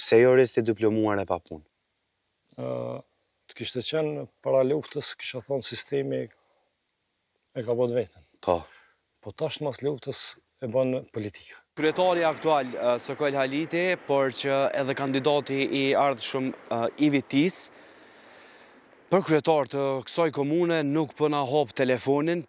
Pse jo resti diplomuar e pa punë? Të kishte qenë para luftës, kisha thonë sistemi e ka bët vetën. Po. Po tash mas luftës e bën politika. Kryetari aktual Sokol Haliti, por që edhe kandidati I ardhshëm Ivi Tis, për kryetar të kësaj komune nuk po na hap telefonin.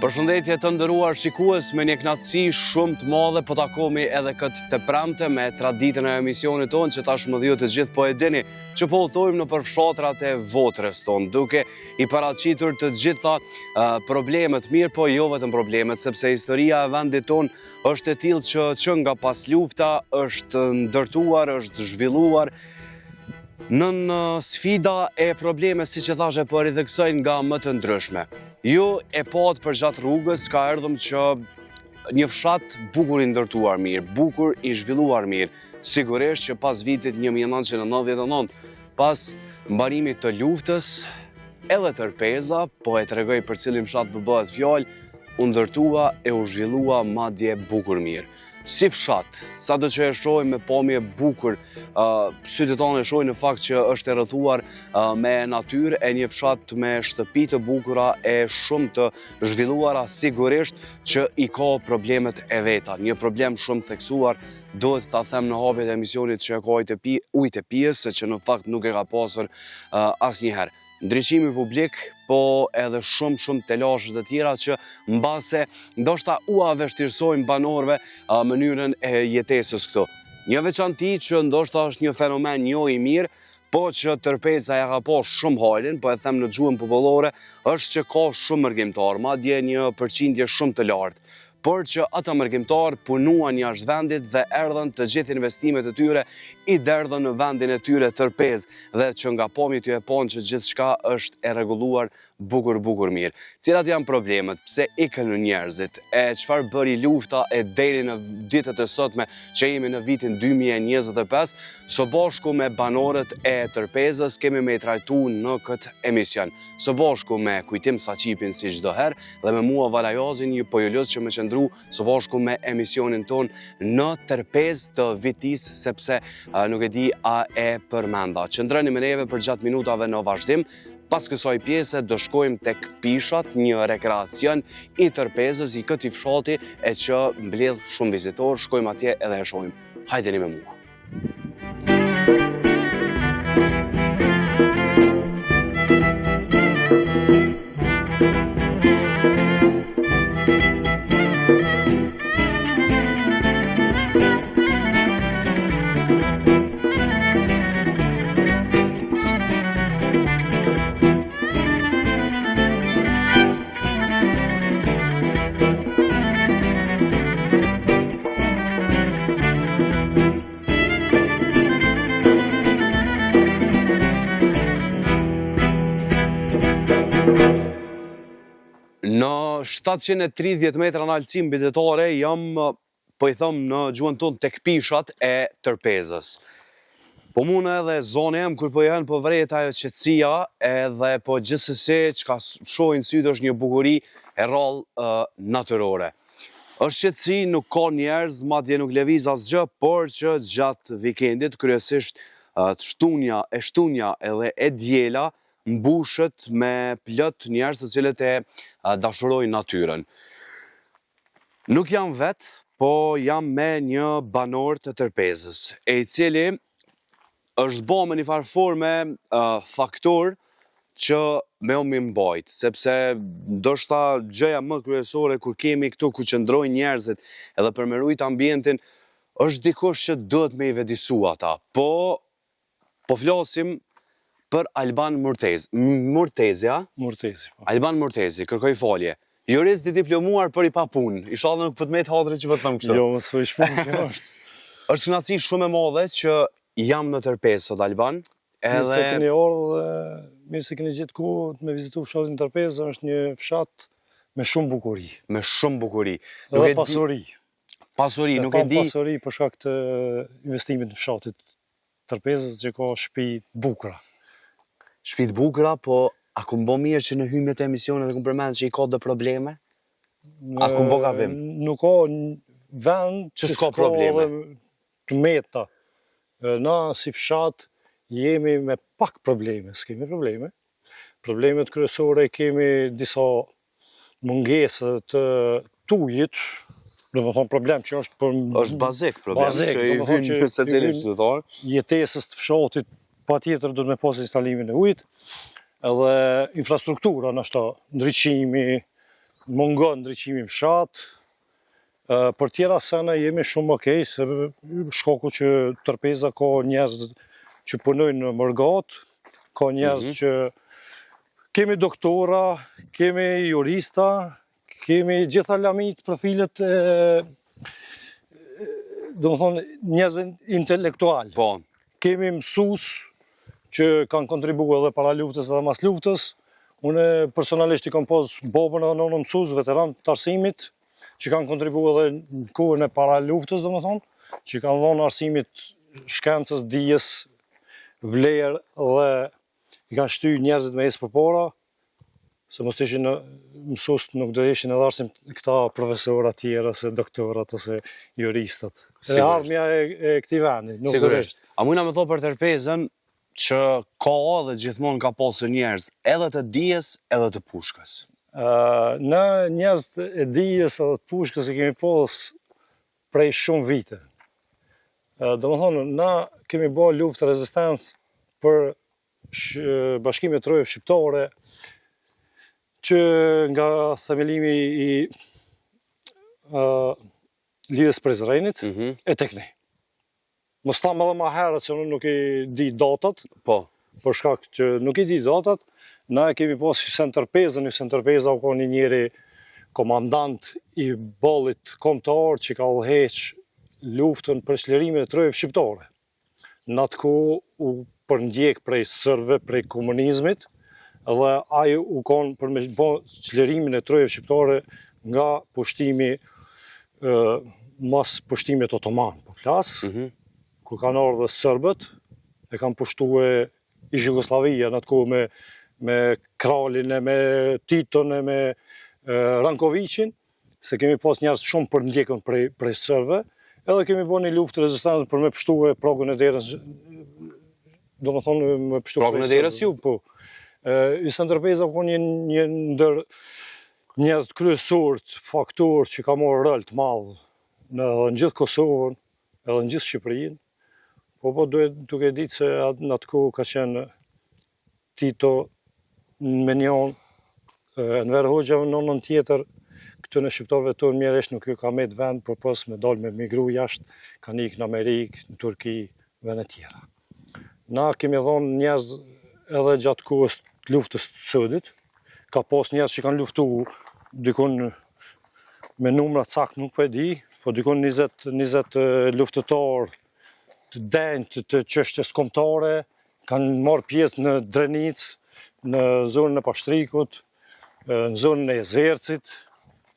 Përshëndetje të nderuar shikues, me një kënaqësi shumë të madhe po takohemi edhe këtë të premte me traditën e emisionit tonë që tashmë ju të gjithë po e dini që po udhtojmë në përfshatrat e Votrës tonë, duke I paraqitur të gjitha problemet mirë, po jo vetëm problemet, sepse historia e vendit tonë është e tillë që nga pas lufta është ndërtuar, është zhvilluar nën sfida e probleme, si që thashe, po ridheksojnë nga më të ndryshme. Ju e pat për gjatë rrugës ka erdhëm që një fshat bukur I ndërtuar mirë, bukur I zhvilluar mirë, sigurisht që pas vitit 1999, pas mbarimit të luftës, edhe tërpeza, po e tregoj për cilin fshat bëhet fjalë, u ndërtua e u zhvillua madje bukur mirë. Si fshat, sado që e shohim me pamje bukur, sytë tonë e shohin në fakt që është e rrethuar me natyrë e një fshat me shtëpi të bukura e shumë të zhvilluara, sigurisht që I ka problemet e veta. Një problem shumë theksuar, duhet ta them në hapjen e emisionit që ka ujë të pijes, se që në fakt nuk e ka pasur asnjëherë. Ndriçimi publik, po edhe shumë telashe të tjera që mbase ndoshta u vështirësojnë banorëve mënyrën e jetesës këtu. Një veçanti që ndoshta është një fenomen jo I mirë, po që tërpeza ja ka pas shumë hajlin, po e them në gjuhën popullore, është që ka shumë mërgjimtar, madje një përqindje shumë të lartë. Por që ata mërgjimtar punuan jashtë vendit dhe erdhën të gjithë investimet e tyre I derdhën në vendin e tyre tërpez dhe që nga pamjet ju e panë që gjithçka është e rregulluar bukur mirë. Cilat janë problemet, pse ikën njerëzit, e çfarë bëri lufta e deri në ditët e sotme që jemi në vitin 2025, së bashku me banorët e tërpezës kemi me I trajtu në këtë emision. Së bashku me Kujtim Saqipin si çdo herë dhe me mua Valajazin, ju po ju lut që më qëndru së bashku me emisionin ton në tërpezë të Vitis, sepse nuk e di a e përmenda. Qëndroni me neve për gjatë minutave në vazhdim. Pas kësaj pjese do shkojmë tek pishat, një rekreacion I tërpezës I këtij fshati e që mbledh shumë vizitorë, shkojmë atje edhe e shohim. Hajdeni me mua. 730 metra në altësi mbi detare jam, po i thëmë në gjuhën tonë, tek pishat e Tërpezës. Po mune edhe zonë jem, kur po jehen po vrejt ajo qetësia, edhe po gjithsesi çka shohin syt është një bukuri e rrallë natyrore. Është qetësi, nuk ka njerëz, madje nuk lëviz asgjë, por që gjatë vikendit, kryesisht shtunja edhe e diela, mbushet me plot njerëz të cilët e dashurojnë natyrën. Nuk jam vetë, po jam me një banor të Tërpezës, i cili është bo me një farë forme faktor që me o mi mbajt, sepse ndoshta gjëja më kryesore kur kemi këtu ku qëndrojnë njerëzit edhe për me rujt ambientin, është dikush që duhet me i vedisu ata, po flasim për Alban Murtezi. Murtezi. Alban Murtezi, kërkoj falje. Jurist i diplomuar për i pa punë. Inshallah nuk pëtë me të hadrë që pëtë thëmë kështë. Jo, më të thëjsh punë që është. Është kënaqësi shumë e madhe që jam në Tërpezë sot, Alban. Mirë se keni orë dhe mirë se keni gjithë ku të me vizitu fshatin Tërpezë, është një fshat me shumë bukuri. Me shumë bukuri. Dhe pasuri. Pasuri, nuk e di. Pasuri për shkak të investimit në fshatit Tërpezës që ka shtëpi bukura. Shtëpi bukura, po a ku mbo mirë që në hymjet e emisionet dhe ku përmend që i ka dhe probleme? A ku mbo gabim? Nuk ka vend që s'ka probleme. Të meta. Na si fshat jemi me pak probleme, s'kemi probleme. Problemet kryesore kemi disa mungesë të tujit, do të thonë problem që është për... është bazik problem, që i vynë në se cilin qytetar. Jetesës të fshatit, pa tjetër do të me pas instalimin e ujit, edhe infrastruktura në ashta, ndryqimi, mungon ndryqimi fshat. Për tjera sene jemi shumë okej, se shkaku që Tërpeza ka njerëz që punojnë në mërgat, ka njerëz që kemi doktora, kemi jurista, kemi gjitha lamit profilet do më thonë njerëzve intelektual. Po. Kemi mësus që kanë kontribu edhe para luftës edhe mas luftës. Une personalisht i kam pas babën edhe nënë mësus, veteran të arsimit, që kanë kontribu edhe në kohën e para luftës, do më thonë, që kanë dhonë arsimit shkencës, dijes, vlerë dhe i kanë shty njerëzit me esë për para, se mos ishin mësus nuk do ishin edhe arsim këta profesorat tjera, se doktorat ose juristat. E ardhmja e këti vendi, nuk do ishtë. A mujna me tho për Tërpezën që ka dhe gjithmonë ka pasur njerëz edhe të dijes edhe të pushkës? Në njerëz e dijes edhe të pushkës e kemi pas prej shumë vite. Do më thonë, na kemi bo luftë rezistencë për bashkimet Trojave Shqiptare, që nga themelimi i lidhjes Prizrenit e tek ne. Mos tham edhe ma herët që nuk i di datat, për shkak që nuk i di datat, na e kemi pas Hysen Tërpezën, Hysen Tërpeza u ka një njeri komandant i bollit kombëtar që ka udhëheq luftën për çlirimin e Trojave Shqiptare. Në atë kohë u përndjek prej sërve, prej komunizmit, dhe ai u konë për me bo çlirimin e Trojave Shqiptare nga pushtimi, mas pushtimit otoman, po flasë, ku kanë ardhur sërbët, e kanë pushtue ish Jugoslavia në atë kohë me Kralin e me Titon e me Rankovicin, se kemi pas njerëz shumë për ndjekën prej sërve, edhe kemi bo një luftë rezistancë për me pështue pragën e derës, do më thonë me pështue pragën e derës ju? Po. Hysen Tërpeza po një ndër njerëz kryesor, faktor që ka marrë rol të madh në gjithë Kosovën, edhe në gjithë Shqipërinë. Po duke ditë se në atë kohë ka qenë Tito, Menjon, Enver Hoxha në nënën tjetër, këtu në shqiptarëve tonë mjeresht nuk ju ka met vend, për pas me dalë me migru jashtë, kanë ikë në Amerikë, në Turki, vende tjera. Na kemi dhonë njerëz edhe gjatë kohës të luftës të sëdit, ka pas njerëz që kanë luftu dikon me numra cakt nuk po e di, po dikon 20 luftëtar të denjë të çështjes kombëtare, kanë marrë pjesë në Drenicë, në zonën e Pashtrikut, në zonën e Zercit,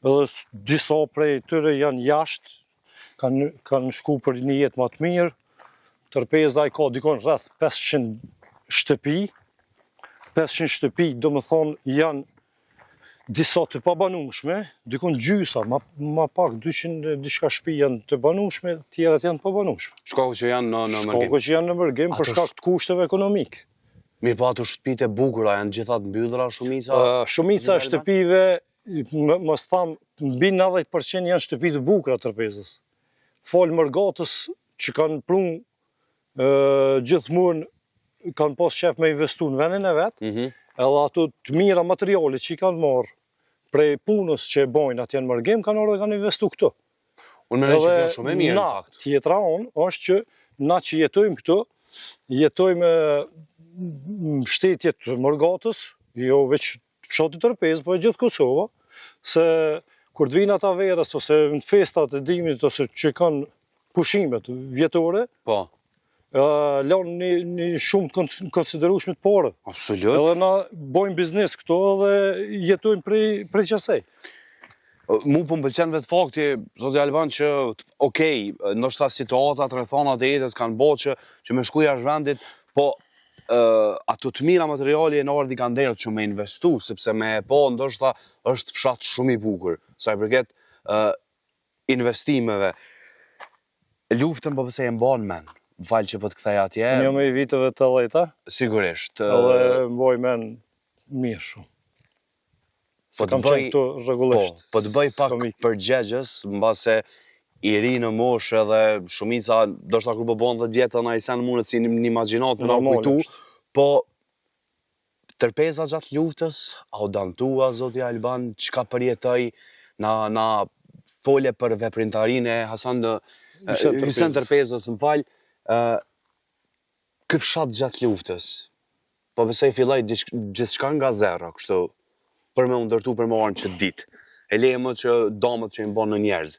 edhe disa prej tyre janë jashtë, kanë shku për një jetë më të mirë. Tërpeza i ka dikon rreth 500 shtëpi. 500 shtëpi, do më thonë, janë disa të pabanueshme, dikon gjysa, ma pak 200 diçka shtëpi janë të banueshme, tjerat janë të pabanueshme. Shkaku që janë në mërgim? Shkaku që janë në mërgim për shkak të kushteve ekonomike. Mirë po ato shtëpitë e bukura janë gjithat mbyllura shumica? Shumica e shtëpive, mos tham, mbi 90% janë shtëpi të bukura Tërpezës. Falë Mërgatës që kanë prunë gjithmonë kanë pas qef me investu në vendin e vetë, edhe ato të mira materiale që i kanë marrë prej punës që e bojnë atje në mërgim, kanë investu këtu. Unë mendoj që kjo shumë e mirë në fakt. Tjetra është që na që jetojmë këtu, jetojmë në shtetjet të Mërgatës, jo veç fshatit Tërpezë, po e gjithë Kosova, se kur të vinë ata verës ose në festat e dimit ose që kanë pushimet vjetore, lanë një shumë të konsiderueshme të pare. Absolut. Edhe na bojmë biznes këto dhe jetojmë prej qasej. Mu po m'pëlqen vetë fakti, zoti Alban, që okej, ndoshta situatat, rrethonat e jetës kanë bërë që me shku jashtë vendit, po ato të mira materiali e në ardhi kanë derë që me investu, sepse me e po ndoshta është fshat shumë i bukur, sa i përket investimeve. Luftën po pëse e mban men, më falë që po të kthej atje. Një me i viteve të dhejta. Sigurisht. Edhe mboj men mirë shumë. Se kam qenë këtu rregullisht. Po të bëj pak përgjegjës, mbase i ri në moshë edhe shumica, do shta kur po bon 10 vjetë, na i sen mundet si një imaginat me na kujtu, po Tërpeza gjatë luftës, a u dantua, zoti Alban, çka përjetoj, na folje për veprimtarinë e Hasan Hysen Tërpezës, më falë, ky fshat gjatë luftës, po besoj filloj gjithçka nga zero, kështu, për me u ndërtu për me orën që ditë, e leje më që damët që i mbonë në njerëz,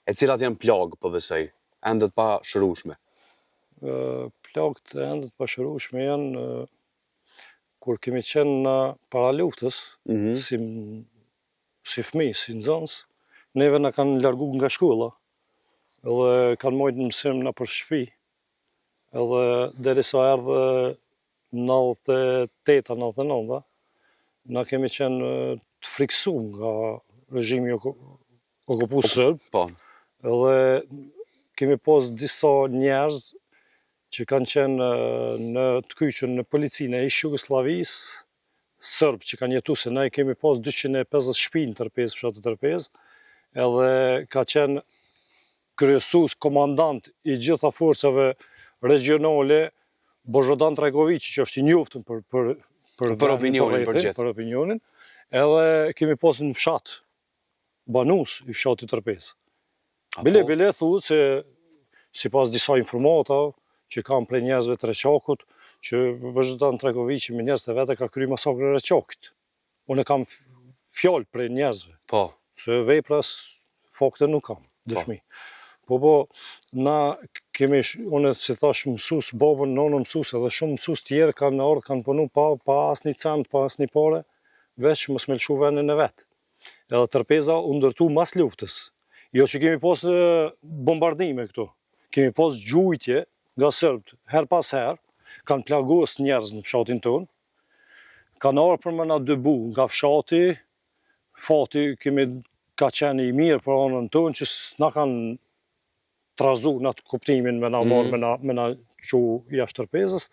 e cilat janë plagë, po besoj, endet pa shërueshme. Plagët e endet pa shërueshme janë kur kemi qenë në para luftës, si fëmijë, si nxënës, neve na kanë largu nga shkolla, edhe kanë mojtë në mësim në për shtëpi, edhe derisa erdhe 98-99, na kemi qenë të friksuar nga regjimi okupues serb, edhe kemi pas disa njerëz që kanë qenë në të kyqën në policinë e Jugosllavisë, sërbë që kanë jetu, se ne kemi pas 250 shtëpi në Tërpezë, fshatit Tërpezë, edhe ka qenë kryesues, komandant i gjitha forcave regionale, Božodan Trajković, që është i njoftën për opinionin, edhe kemi pas në fshat, banus i fshatit Tërpezë. Bile thu se si pas disa informata, që kam prej njerëzve të Reçakut, që Božodan Trajković me njerëz të vete ka kry masakrën e Reçakit. Unë kam fjallë prej njerëzve. Po. Se vepras fakte nuk kam, dëshmi. Po, na kemi, unë si thash mësus, babën, nonë mësus, edhe shumë mësus tjerë kanë ardhë, kanë punu pa asni cent, pa asni pare, veç mos me lëshu vendin e vetë. Edhe Tërpeza u ndërtu mas luftës. Jo që kemi pas bombardime këtu, kemi pas gjujtje nga sërbët, her pas her, kanë plagos njerëz në fshatin tonë, kanë arë për më na dëbu nga fshati, fati ka qenë i mirë për anën tonë, që s'na kanë trazu në atë kuptimin me na marë, me na që jashtë Tërpezës,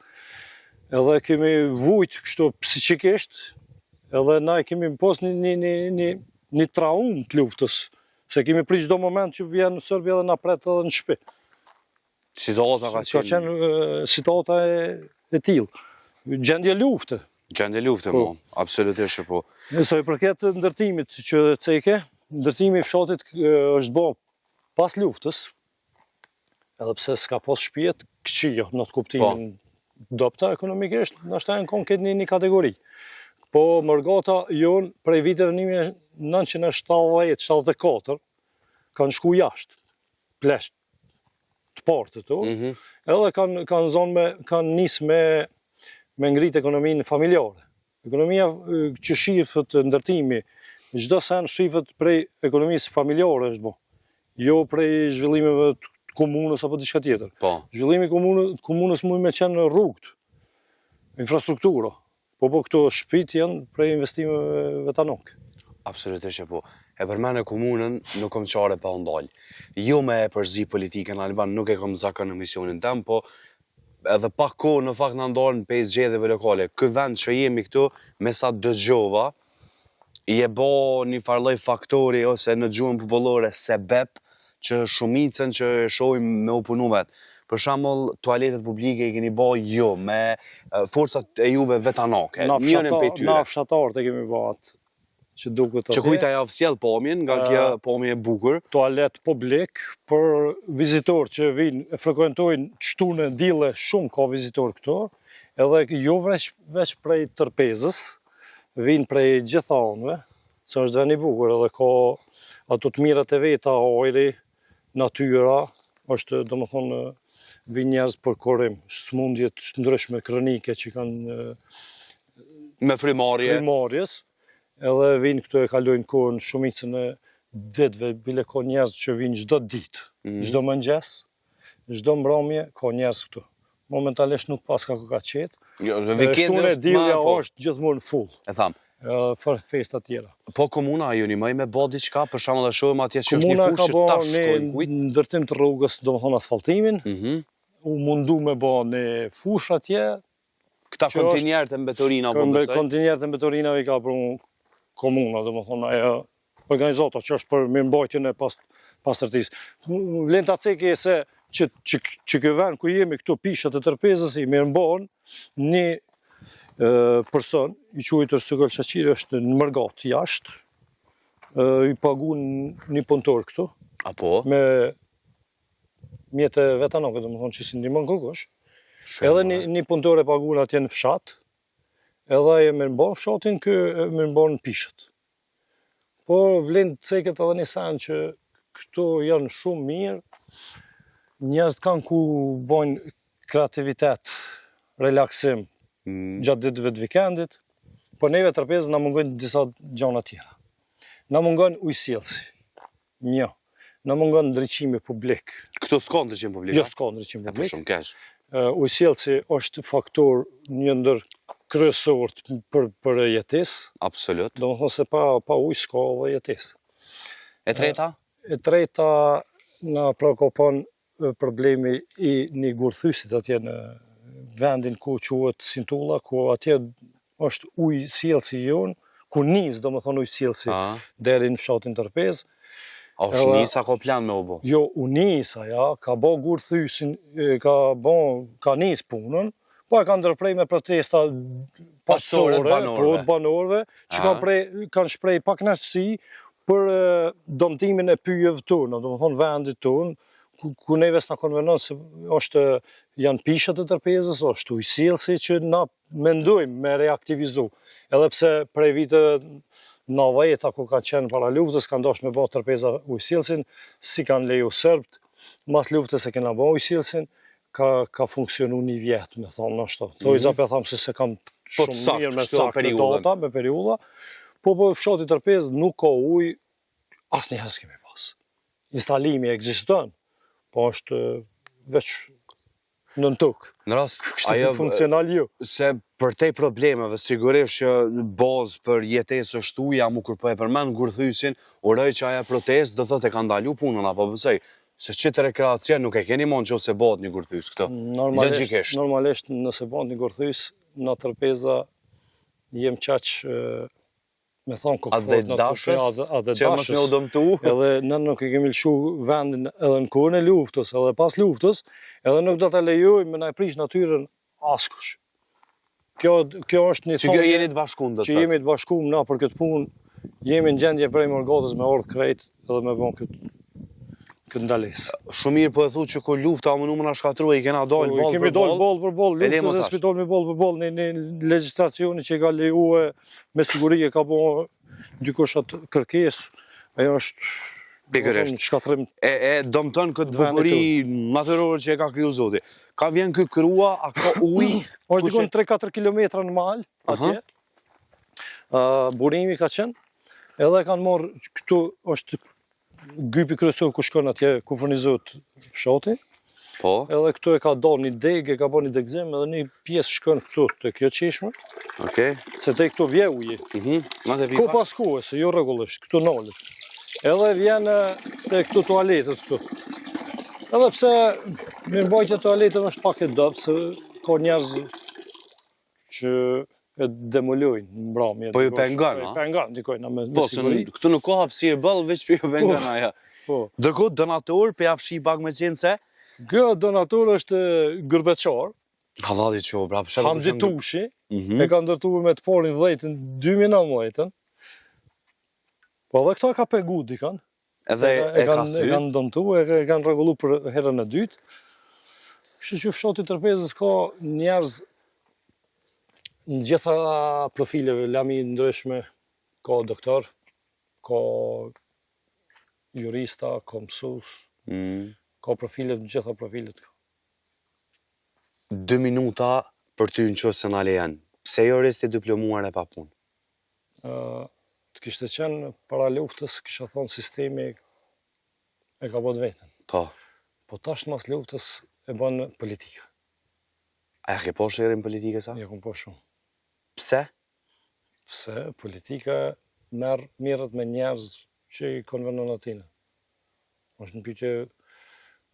edhe kemi vujt kështu psiqikisht, edhe na kemi pas një traum të luftës, se kemi pri çdo moment që vjen në Sërbia edhe na pret edhe në shtëpi. Situata ka qenë situata e tillë. Gjendje lufte. Gjendje lufte, po, absolutisht po. Nëse i përket ndërtimit që ceke, ndërtimi i fshatit është bë pas luftës, edhe pse s'ka pas shtëpiet këqija në atë kuptimin dopta ekonomikisht, ndoshta janë kon këtë një kategori. Po Mërgata jon prej viteve 1970-74 kanë shku jashtë, plesht të partë të edhe kanë nisë me ngrit ekonominë familjare. Ekonomia që shifët ndërtimi çdo sen shifet prej ekonomisë familjare është bo. Jo prej zhvillimeve të komunës apo diçka tjetër. Po. Zhvillimi i komunës mund me qenë rrugët, infrastruktura. Po këto shtëpit janë prej investimeve vetanok. Absolutisht që po. E përmene komunën nuk kom qare pa ndalë. Jo me e përzi politikën në Alban, nuk e kom zakon në misionin tem, po edhe pak kohë në fakt në ndalën 5 gjedhjeve lokale. Ky vend që jemi këtu, me sa dëgjova, i e bo një farloj faktori ose në gjuhën popullore sebeb që shumicën që shohim me u punu vetë. Për shembull, tualetet publike i keni bo jo, me forcat e juve vetanake. Na fshatarët e kemi bo atë. Që kujta ja ofsjell pomjen, nga kja pomje e bukur. Toalet publik për vizitor që vinë e frekuentojnë shtune dile, shumë ka vizitor këto, edhe jo veç prej Tërpezës, vinë prej gjitha anëve, se është vend i bukur, edhe ka ato të mirat e veta, ajri, natyra, është domethënë vinë njerëz për kurim, smundjet ndryshme kronike që kanë me frimarjes, edhe vinë këtu e kalojnë kohën shumicën e ditëve, bile ka njerëz që vinë çdo ditë, çdo mëngjes, çdo mbrëmje ka njerëz këtu. Momentalisht nuk pas ka qetë. Shtune dilja është gjithmonë full. E tham. Për festa tjera. Po komuna ju një mëj me bo diçka, për shembull e shohim atje që është një fushë tash shkojnë kujt? Komuna ka bo në ndërtim të rrugës, domethënë asfaltimin. U mundu me bo në fushë atje. Këta kontinjerët e mbetorina po besoj? Kontinjerët e mbetorinave ka për komuna, domethënë ajo organizata që është për mirëmbajtjen e pastërtisë. Vlen ta ceki se që ky vend ku jemi këtu pishat e Tërpezës i mirëmban një person i quajtur Sykol Shaqiri është në Mërgat jashtë, i pagun një punëtor këtu. Apo? Me mjete vetanake, domethënë që si ndihmon kërkosh. Edhe një punëtor e pagun atje në fshat. Edhe e mirëmban fshatin, kë e mirëmban pishat. Po vlen të ceket edhe një sen që këto janë shumë mirë, njerëz kanë ku bojnë kreativitet, relaksim gjatë ditëve të vikendit, po neve Tërpezën na mungojnë disa gjëra tjera. Na mungon ujësjellsi. Një. Na mungon ndriçimi publik. Këto s'ka ndriçim publik? Jo, s'ka ndriçim publik. Po shumë keq. Ujësjellsi është faktor një ndër kryesor për jetesë. Absolut. Domethënë se pa ujë s'ka jetesë. E treta? E treta na prekopon problemi i një gurthysit atje në vendin ku quhet Sintulla, ku atje është ujësjellsi jon, ku nis domethënë ujësjellsi deri në fshatin Tërpezë. është nisa ko plan me u bo? Jo, u nisa, ja, ka bo gurthysin, ka nis punën, po e ka ndërprej me protesta pasore, banorëve, që kanë shprej pak nësësi për domtimin e pyjeve tonë, do më thonë vendit tonë, ku neve s'na konvenon se janë pishat e Tërpezës, është ujësjellsi që na mendojmë me reaktivizu. Edhe pse prej vite 90 ku ka qenë para luftës, kanë dosh me bo Tërpeza ujësjellsin, si kanë leju sërbët, mas luftës e kena bo ujësjellsin, ka funksionu një vjetë, me thonë në ashtu. Thojza për thamë se kam shumë mirë me sakë me data, me periulla, po fshati Tërpezë nuk ka ujë, asë një s'kemi pas. Instalimi ekziston, po është veç në tokë. Në rast, ajo funksional jo. Se për te problemeve, sigurisht që bazë për jetesë është uja, mu kur po e përmen gurthysin, uroj që aja protest do thotë e ka ndalu punën, apo pësej, se qitë rekreacion nuk e keni mon që ose bat një gurthys këto. Normalisht nëse bat një gurthys, në Tërpeza jem qaq me thonë kokfort në të që mos me u dëmtu. Edhe në nuk e kemi lëshu vendin edhe në kohën e luftës, edhe pas luftës, edhe nuk do të lejojmë me na e prish natyrën askush. Kjo është një që kjo jeni të bashkum, do të që jemi të bashkum na për këtë punë, jemi në gjendje prej Mërgatës me ardhë krejt edhe me bon këtë ndalesë. Shumë mirë po e thu që ku lufta më numë në shkatrua i kena dojnë bol për bol. Kemi dojnë bol për bol, luftës e s'pi dojnë bol për bol, një legislacioni që ka lejue me sigurije ka bo dikush atë kërkes, ajo është shkatrim. E domëton këtë bukuri natyrore që e ka kriju Zoti. Ka vjen këtë krua, a ka ujë? është dikon 3-4 kilometra në malë, atje. Burimi ka qenë, Edhe kanë marrë, këtu është gypi kryesor ku shkon atje, ku furnizohet fshati. Po. Edhe këtu e ka dalë një degë, e ka bërë një degëzim, edhe një pjesë shkon këtu te kjo çeshme. Okej. Se te këtu vje uji. Ku pas kuë, se jo rregullisht, këtu nolet. Edhe vjen te këtu tualetet këtu. Edhe pse mirëmbajtja e tualeteve është pak e dobët, se ka njerëz që e demolojnë mbrëmje. Po ju pengon, a? Pengon dikojna me po, siguri. Këtu nuk ka hapësirë ball, veç për ju pengon aja. Po. Dërkohë donator për jafshi pak me qenë se? Kjo donator është Gërbeçar. Halali që bra, për Hamdi Tushi. E ka ndërtuar me të parin 10 2019. Po edhe këto e ka pegu dikan. Edhe e ka thy. E kanë dëmtuar, e kanë rregulluar për herën e dytë. Kështu që fshati Tërpezës ka njerëz në gjitha profileve, lami ndryshme, ka doktor, ka jurista, ka mësues, ka profile, në gjitha profilet. 2 minuta për ty në qësë se në lejen. Pse jo resti diplomuar e pa punë? Të kishte qenë para luftës, kisha thonë sistemi e ka bët vetën. Po. Po tash mas luftës e bën politika. A ke po shërin politikës sa? Ja, kom po shumë. Pse? Pse politika mirët me njerëz që i konvenon atine.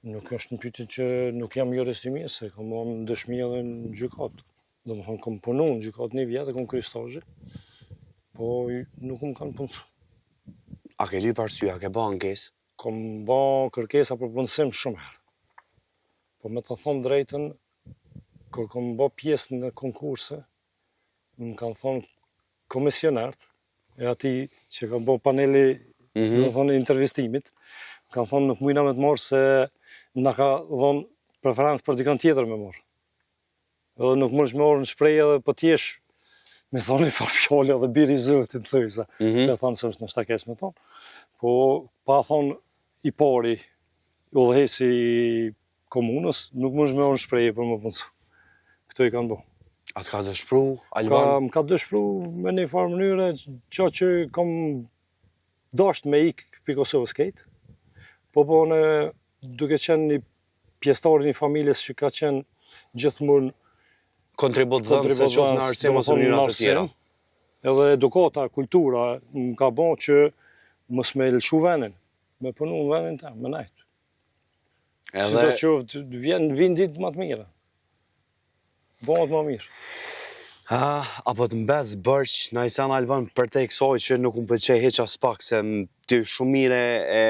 Nuk është një pyetje që nuk jam jurist i mirë, se kam marrë dëshmi edhe në gjykatë. Domethënë kam punu në gjykatë 1 vjet, kam kryer stazhe, po nuk më kanë punësu. A ke lyp arsye, a ke bë ankesë? Kam bë kërkesa për punësim shumë herë. Po me të thonë drejtën, kur kam bë pjesë në konkurse, më kanë thonë komisionert, e ati që kanë bë paneli intervistimit, më kanë thonë nuk mujna me të morë se na ka dhonë preferencë për dikën tjetër me morë. Edhe nuk mund me orë në shprej edhe po t'jesh me thonë i pa fjole edhe biri zëtin të thëjsa. Me thonë se është në shtakesh me thonë. Po pa thonë i pari, udhëhesi komunës, nuk mund me orë në shprej për më punësu. Këto i kanë bo. A të ka dëshpru, Alban? Më ka dëshpru me një farë mënyre që kam dasht me ikë për Kosovës kejtë. Po në duke qenë një pjesëtar një familjes që ka qenë gjithmonë kontribut dhënë se qofë në arsim ose mënyrat të tjera. Edhe edukata, kultura, më ka bon që mos me lëshu venin, me punu në venin ta, me najtë. Si do qoftë, vinë ditë më të mire. Bëhet më mirë. Apo të mbes bërq, në Ajsan Alban, për te i kësoj që nuk më pëlqej heq as pak, se ty shumë mire e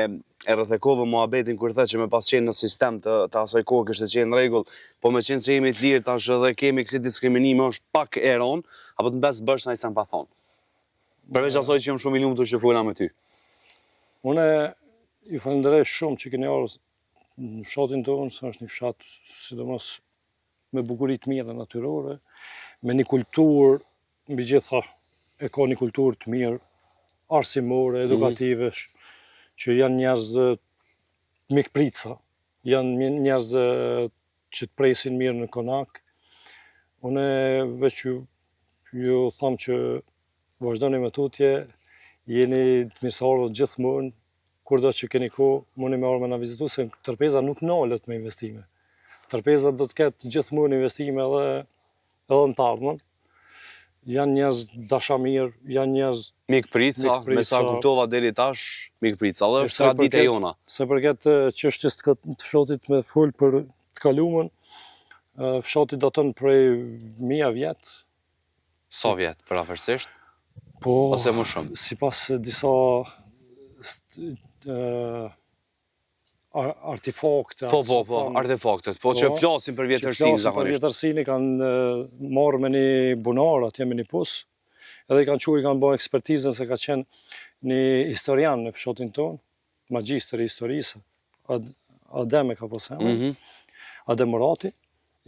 rrethekove muhabetin kur the që me pas qenë në sistem të asaj kohë kështë qenë regull, po me qenë që jemi të lirë tash edhe kemi kësi diskriminime është pak eron, apo të mbes bërq në Ajsan pa thonë. Përveç asoj që jam shumë i lumtur që fujna me ty. Une ju falenderoj shumë që keni ardhur në fshatin tonë, se është një fshat sidomos me bukurit mirë dhe natyrore, me një kulturë, mbi gjitha, e ka një kulturë të mirë, arsimore, edukative, që janë njerëz mikprica, janë njerëz që të presin mirë në konak. Une veç ju thamë që vazhdoni me tutje, jeni të mirësarë gjithmonë, kurdo që keni kohë, mundi me orë me na vizitu, se Tërpeza nuk nalet me investime. Tërpeza do të ketë gjithmonë investime edhe në të ardhmen. Janë njerëz dashamirë, janë njerëz mikprica, me sa kuptova deri tash, mikprica, dhe është traditë e jona. Se përket çështjes të fshatit me fol për të kaluamën, fshati daton prej 1000 vjet. Sa vjet përafërsisht? Po, ose më shumë? Sipas disa artefakte. Po, artefaktet, po që flasin për vjetërsinë zakonisht. Për vjetërsinë kanë marrë me një bunar, atje me një pus, edhe kanë bërë ekspertizën se ka qenë një historian në fshatin tonë, magjistër i historisë, Ademe ka posema, Adem Murati,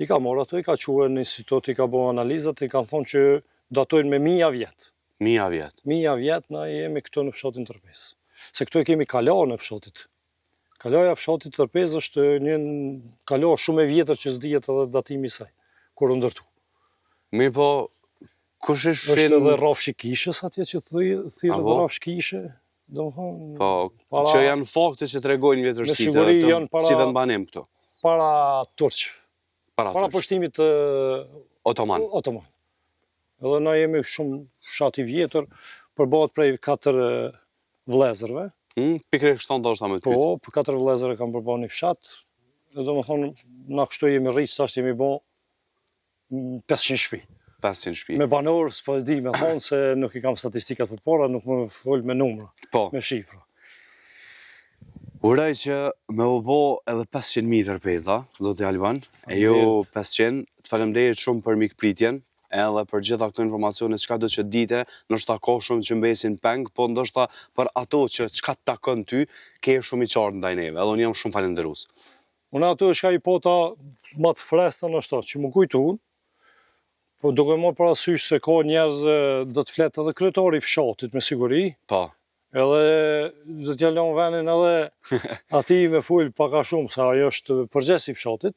i ka marrë ato, i ka quë në institut, i ka bërë analizat, i kanë thonë që datojnë me 1000 vjet. 1000 vjet? 1000 vjet na jemi këtu në fshatin Tërpezë. Se këtu e kemi kala në fshatit. Kalaja fshatit Tërpezë është një kala shumë e vjetër që s'dihet edhe datimi i saj, kur u ndërtu. Mirë po, Kush është edhe rrafshi kishës atje që thirrë edhe rrafsh kishe. Po, që janë fakte që tregojnë vjetërsitë, si vendbanim këtu. Para turq. Para pushtimit otoman. Edhe na jemi shumë fshat i vjetër, përbohet prej 4 vëllezërve. Pikërisht këto ndoshta më të pyet. Po, për 4 vëllezër e kanë përbërë një fshat. Domethënë, na kështu jemi rritë, tash jemi bë 500 shtëpi. 500 shtëpi. Me banorë, s'po e di me thonë se nuk i kam statistikat për para, nuk më fol me numra, me shifra. Uraj që me u bo edhe 500.000 tërpeza, zoti Alban, e jo 500, të faleminderit shumë për mikpritjen, edhe për gjitha këto informacione çka do që dite, ndoshta ka shumë që mbesin peng, po ndoshta për ato që çka të takon ty, ke shumë i qartë ndaj neve, edhe unë jam shumë falenderues. Unë ato është ka i pota më të fresta ndoshta që më kujtuan. Po duke marrë parasysh se ka njerëz do të flet edhe kryetari i fshatit me siguri. Po. Edhe do t'ja lënë vendin edhe atij me ful pak a shumë se ajo është përgjegjësi i fshatit.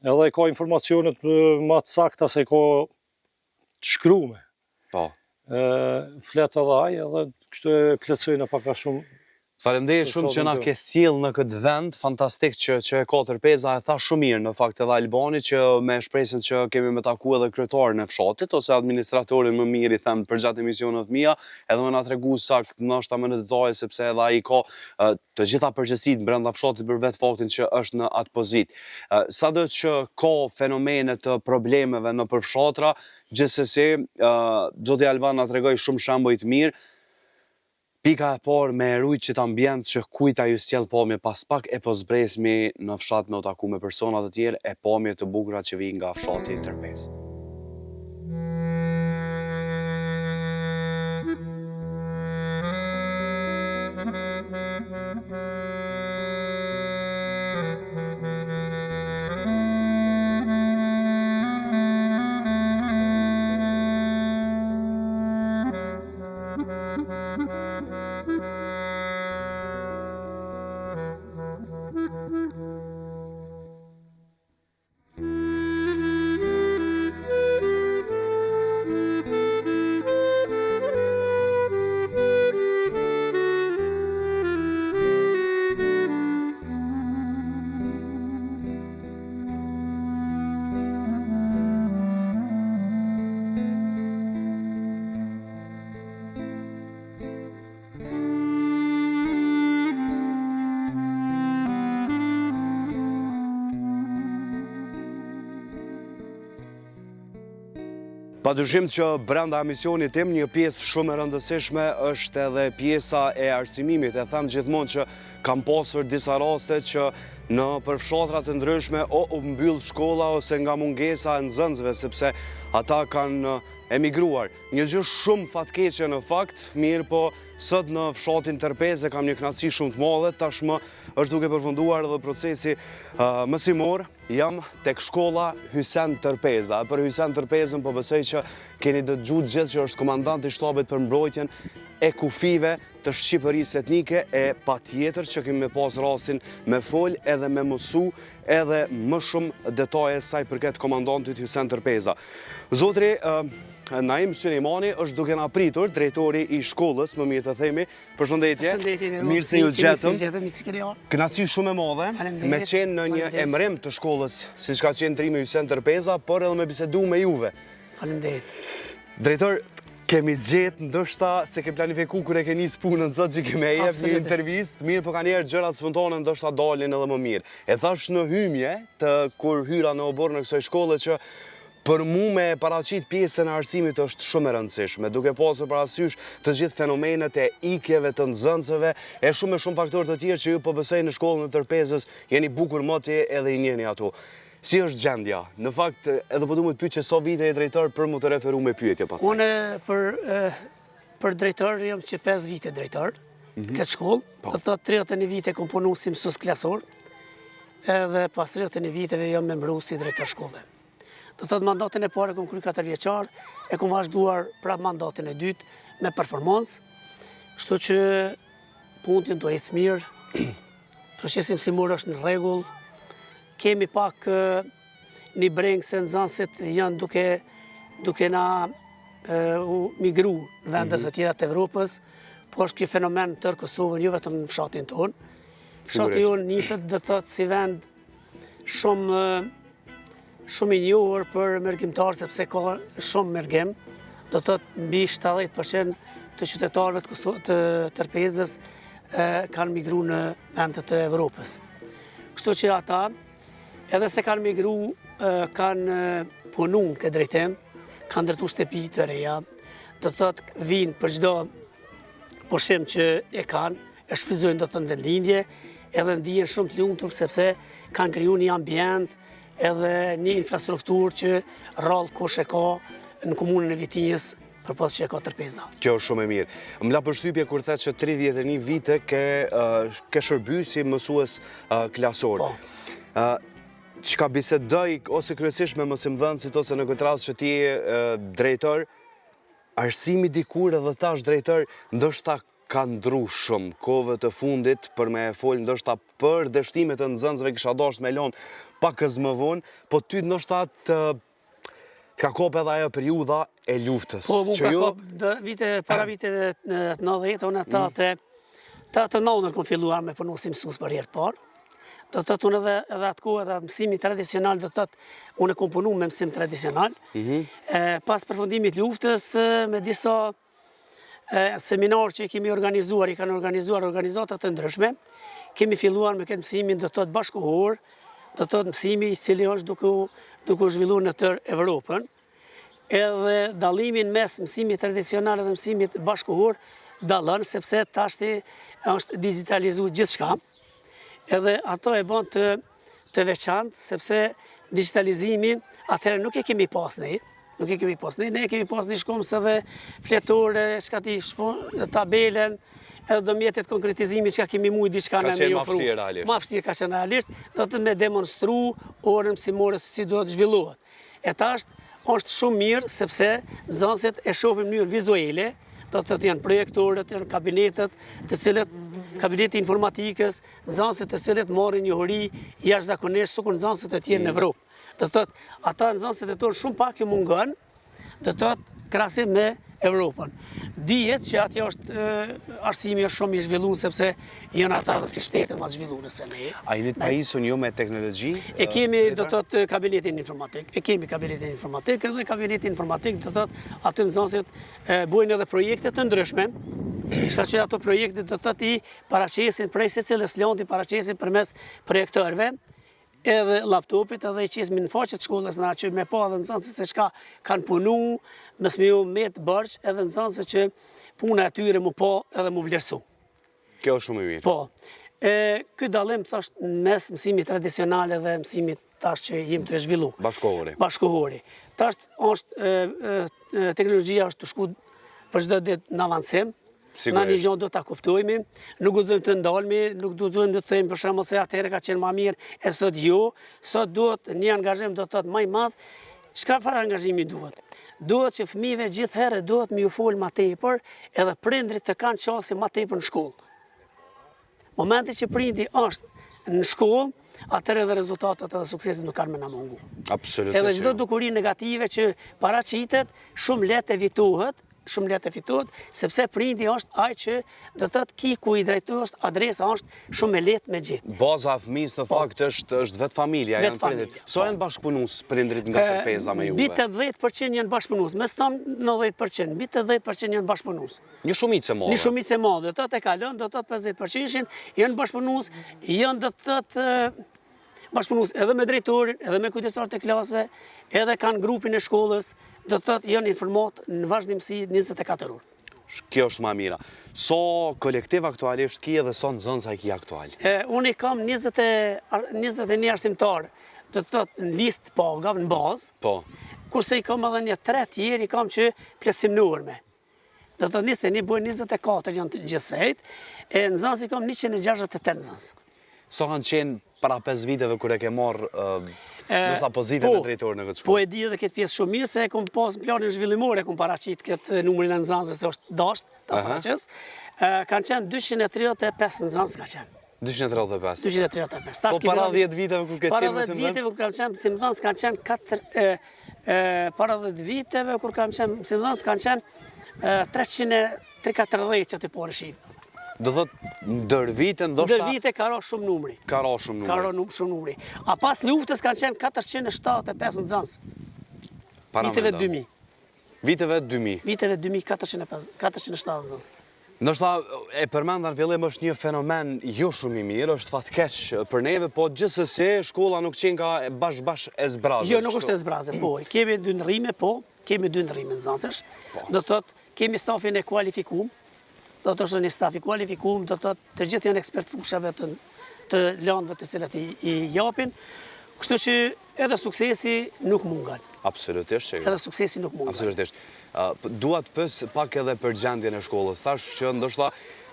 Edhe ka informacionet më të sakta se ka të shkruame. Po. Flet edhe ai edhe kështu e plotësojnë pak a shumë. Faleminderit shumë që na ke sjell në këtë vend fantastik që e ka tërpeza, e tha shumë mirë në fakt edhe Albani që me shpresën që kemi me taku edhe kryetarin e fshatit ose administratorin më mirë i them përgjatë emisioneve mia, edhe më na tregu sakt ndoshta më në detaje sepse edhe ai ka të gjitha përgjegjësitë brenda fshatit për vetë faktin që është në atë pozitë. Sado që ka fenomene të problemeve në përfshatra, gjithsesi zoti Alban na tregoi shumë shembuj të mirë. Pika e parë me rujt që të ambient që kujta ju sjell pamje pas pak e po zbresmi në fshat me u taku me persona të tjerë e pamje të bukura që vijnë nga fshati i Tërpezë. Padyshim që brenda emisionit tim një pjesë shumë e rëndësishme është edhe pjesa e arsimimit. E them gjithmonë që kam pasur disa raste që në përfshatra të ndryshme o u mbyll shkolla ose nga mungesa e nxënësve sepse ata kanë emigruar. Një gjë shumë fatkeqe në fakt, mirë po sot në fshatin Tërpezë kam një kënaqësi shumë të madhe, tashmë është duke përfunduar edhe procesi mësimor. Jam tek shkolla Hysen Tërpeza. Për Hysen Tërpezën po besoj që keni dëgjuar gjithë që është komandant i shtabit për mbrojtjen e kufive të Shqipërisë etnike e patjetër që kemi pas rastin me fol edhe me mësu edhe më shumë detaje sa i përket komandantit Hysen Tërpeza. Zotri Naim Sulejmani është duke na pritur, drejtori i shkollës, më mirë të themi. Përshëndetje. Mirë se ju gjetëm. Kënaqësi shumë e madhe me qenë në një emrim të shkollës, siç ka qenë trimi Hysen Tërpeza, por edhe me bisedu me juve. Faleminderit. Drejtor, kemi gjetë ndoshta se ke planifiku kur e ke nisë punën sot që kemi jep një intervistë, mirë po kanë njerë gjërat spontane ndoshta dalin edhe më mirë. E thash në hymje të kur hyra në obor në kësaj shkolle që për mu me paraqit pjesën e arsimit është shumë e rëndësishme, duke pasur parasysh të gjithë fenomenet e ikjeve të nxënësve e shumë faktorë të tjerë që ju po besoj në shkollën e Tërpezës jeni bukur moti edhe i njeni ato. Si është gjendja? Në fakt, edhe po du më të pyet që so vite e drejtor për mu të referu me pyetje pastaj. Unë për drejtor jam që 5 vite drejtor këtë shkollë, do të 31 vite kom punu si mësues klasor, edhe pas 31 viteve jam membru si drejtor shkolle. Do të thotë mandatin e parë kom kry 4 vjeçar, e kom vazhduar prap mandatin e dytë me performancë, kështu që punën do ecë mirë, procesi mësimor është në rregull. Kemi pak një brengë se nxënësit janë duke na u migru në vendet të tjera të Evropës, po është kjo fenomen tërë Kosovën, jo vetëm në fshatin tonë. Fshati jonë nifet dhe thotë si vend shumë i njohur për mergjimtarë, sepse ka shumë mergjim. Do thotë mbi 70% të qytetarëve të Terpezës kanë migru në vendet të Evropës. Kështu që ata, edhe se kanë migru, kanë punu këtë drejtim, kanë ndërtu shtëpi të reja, do thotë vinë për çdo pushim që e kanë, e shfrytëzojnë do të në vendlindje, edhe ndihen shumë të lumtur sepse kanë kriju një ambient edhe një infrastrukturë që rrallë kush e ka në komunën e Vitinjës përpos që e ka Terpeza. Kjo është shumë e mirë. Më la përshtypje kur the që 31 vite ke shërby si mësues klasor. Çka bisedoj ose kryesisht me mësimdhënësit ose në këtë rast që ti je drejtor, arsimi dikur edhe tash drejtor ndoshta ka ndru shumë kohëve të fundit për me e folë ndoshta për dështimet e nxënësve kisha dashur me lënë pak më vonë, po ty ndoshta ka kopë edhe ajo periudha e luftës. Po, mu ka kopë para viteve 90, unë të 90 kom filluar me punu si mësues për herë të parë. Do të thotë unë edhe atë kohë, edhe mësimi tradicional, do të thotë unë kom punu me mësim tradicional. Pas përfundimit luftës, me disa seminarë që i kemi organizuar, i kanë organizuar organizatat të ndryshme, kemi filluar me këtë mësimin, do të thotë bashkohor, do të thotë mësimi i cili është duke zhvilluar në tërë Evropën, edhe dallimin mes mësimit tradicional dhe mësimit bashkohor dallon, sepse tashti është digitalizuar gjithçka. Edhe ato e bën të veçantë, sepse digitalizimi atëherë nuk e kemi pas ne. Nuk e kemi pas ne, ne kemi pas një shkomës edhe fletore, shkati tabelen, edhe do mjetet konkretizimi që ka kemi mujt diçka në me ofru. Ma vështirë ka qenë realisht, do të me demonstru orën mësimore si do të zhvillohet. E tash është shumë mirë, sepse nxënësit e shohin në mënyrë vizuale, do të janë projektorët, janë kabinetet, të cilët kabineti informatikës, nxënësit të cilët marrin njohuri jashtëzakonisht sikur nxënësit e tjerë në Evropë. Do të thotë, ata nxënësit e tonë shumë pak i mungon, do të thotë krahasim me Evropën. Dihet që atje është arsimi është shumë i zhvilluar sepse janë ata si shtete më zhvilluar se ne. A jeni të pajisur jo me teknologji? E kemi do të thotë kabinetin informatik. E kemi kabinetin informatik dhe kabineti informatik do të thotë aty nxënësit bojnë edhe projekte të ndryshme. Shka që ato projekte do të thotë i paraqesin prej secilës lanti paraqesin përmes projektorëve, edhe laptopit edhe i qesmin në faqet shkollës na që me pa edhe nxënësit se çka kanë punu, nësë me ju met bërç edhe nxënësit që puna e tyre mu pa edhe mu vlerësu. Kjo është shumë e mirë. Po. Ky dallim thash mes mësimit tradicional dhe mësimit tash që jemi të zhvillu. Bashkohori. Bashkohori. Tash është teknologjia është të shku për çdo ditë në avancim. Na një gjë do ta kuptojmë, nuk guxojmë të ndalmi, nuk guxojmë të themi për shembull se atëherë ka qenë më mirë, e sot jo, sot duhet një angazhim do të thotë më i madh. Çka farë angazhimi duhet? Duhet që fëmijëve gjithherë duhet më u fol më tepër, edhe prindrit të kanë çasti më tepër në shkollë. Momenti që prindi është në shkollë, atëherë edhe rezultatet edhe suksesi nuk kanë më na mungu. Absolutisht. Edhe çdo dukuri negative që paraqitet, shumë lehtë evitohet. Shumë lehtë fitohet, sepse prindi është ai që do të thotë ki ku i drejtohesh, adresa është shumë e lehtë me gjetë. Baza e fëmijës në fakt është vetë familja, janë prindrit. So janë bashkëpunues prindrit nga Terpeza me juve? Mbi 80% janë bashkëpunues, mes tan 90%, mbi 80% janë bashkëpunues. Një shumicë e madhe. Një shumicë e madhe, do të thotë e kalon, do të thotë 50% janë bashkëpunues, janë do të thotë bashkëpunues edhe me drejtorin, edhe me kujdestarët e klasëve, edhe kanë grupin e shkollës, do të thotë janë informat në vazhdimsi 24 orë. Kjo është më mira. So kolektiv aktualisht ki edhe so nxënës ki aktual? Unë i kam 21 arsimtar, do të thotë në listë pagave në bazë. Po. Kurse i kam edhe një 3 tjerë i kam që plotësim në urme. Do të thotë 21 bën 24 janë të gjithsejt, e nxënës i kam 168 nxënës. So kanë qenë para 5 viteve kur e ke marrë ndoshta pozitën e drejtorit në këtë shkollë. Po e di edhe këtë pjesë shumë mirë se e kom pas në planin zhvillimor, e kom paraqit këtë numrin e nxënësve se është dashur ta paraqes. Kanë qenë 235 nxënës ka qenë. 235. 235. Po para 10 viteve kur ke qenë mësimdhënës? Para 10 viteve kur kam qenë mësimdhënës kanë qenë Para 10 viteve, kur kam qenë mësimdhënës, kanë qenë 340 që të porë shqipe. Do thot, ndër vite ndoshta... Ndër vite ka ra shumë numri. Ka ra shumë numri. Ka ra shumë numri. A pas luftës kanë qenë 475 nxënës. Viteve 2000. Viteve 2000. Viteve 2470 nxënës. Ndoshta e përmenda në fillim është një fenomen jo shumë i mirë, është fatkeq për neve, po gjithsesi shkolla nuk qenë ka bash e zbrazë. Jo, nuk është e zbrazë, po. Kemi 2 ndrrime, po. Kemi 2 ndrrime nxënësh. Do të thotë, kemi stafin e kualifikuar. Do të është një staf i kualifikuar, do të thotë të gjithë janë ekspert fushave të landëve të cilat i japin. Kështu që edhe suksesi nuk mungon. Absolutisht. Edhe suksesi nuk mungon. Absolutisht. Dua të pës pak edhe për gjendjen e shkollës. Tash që ndoshta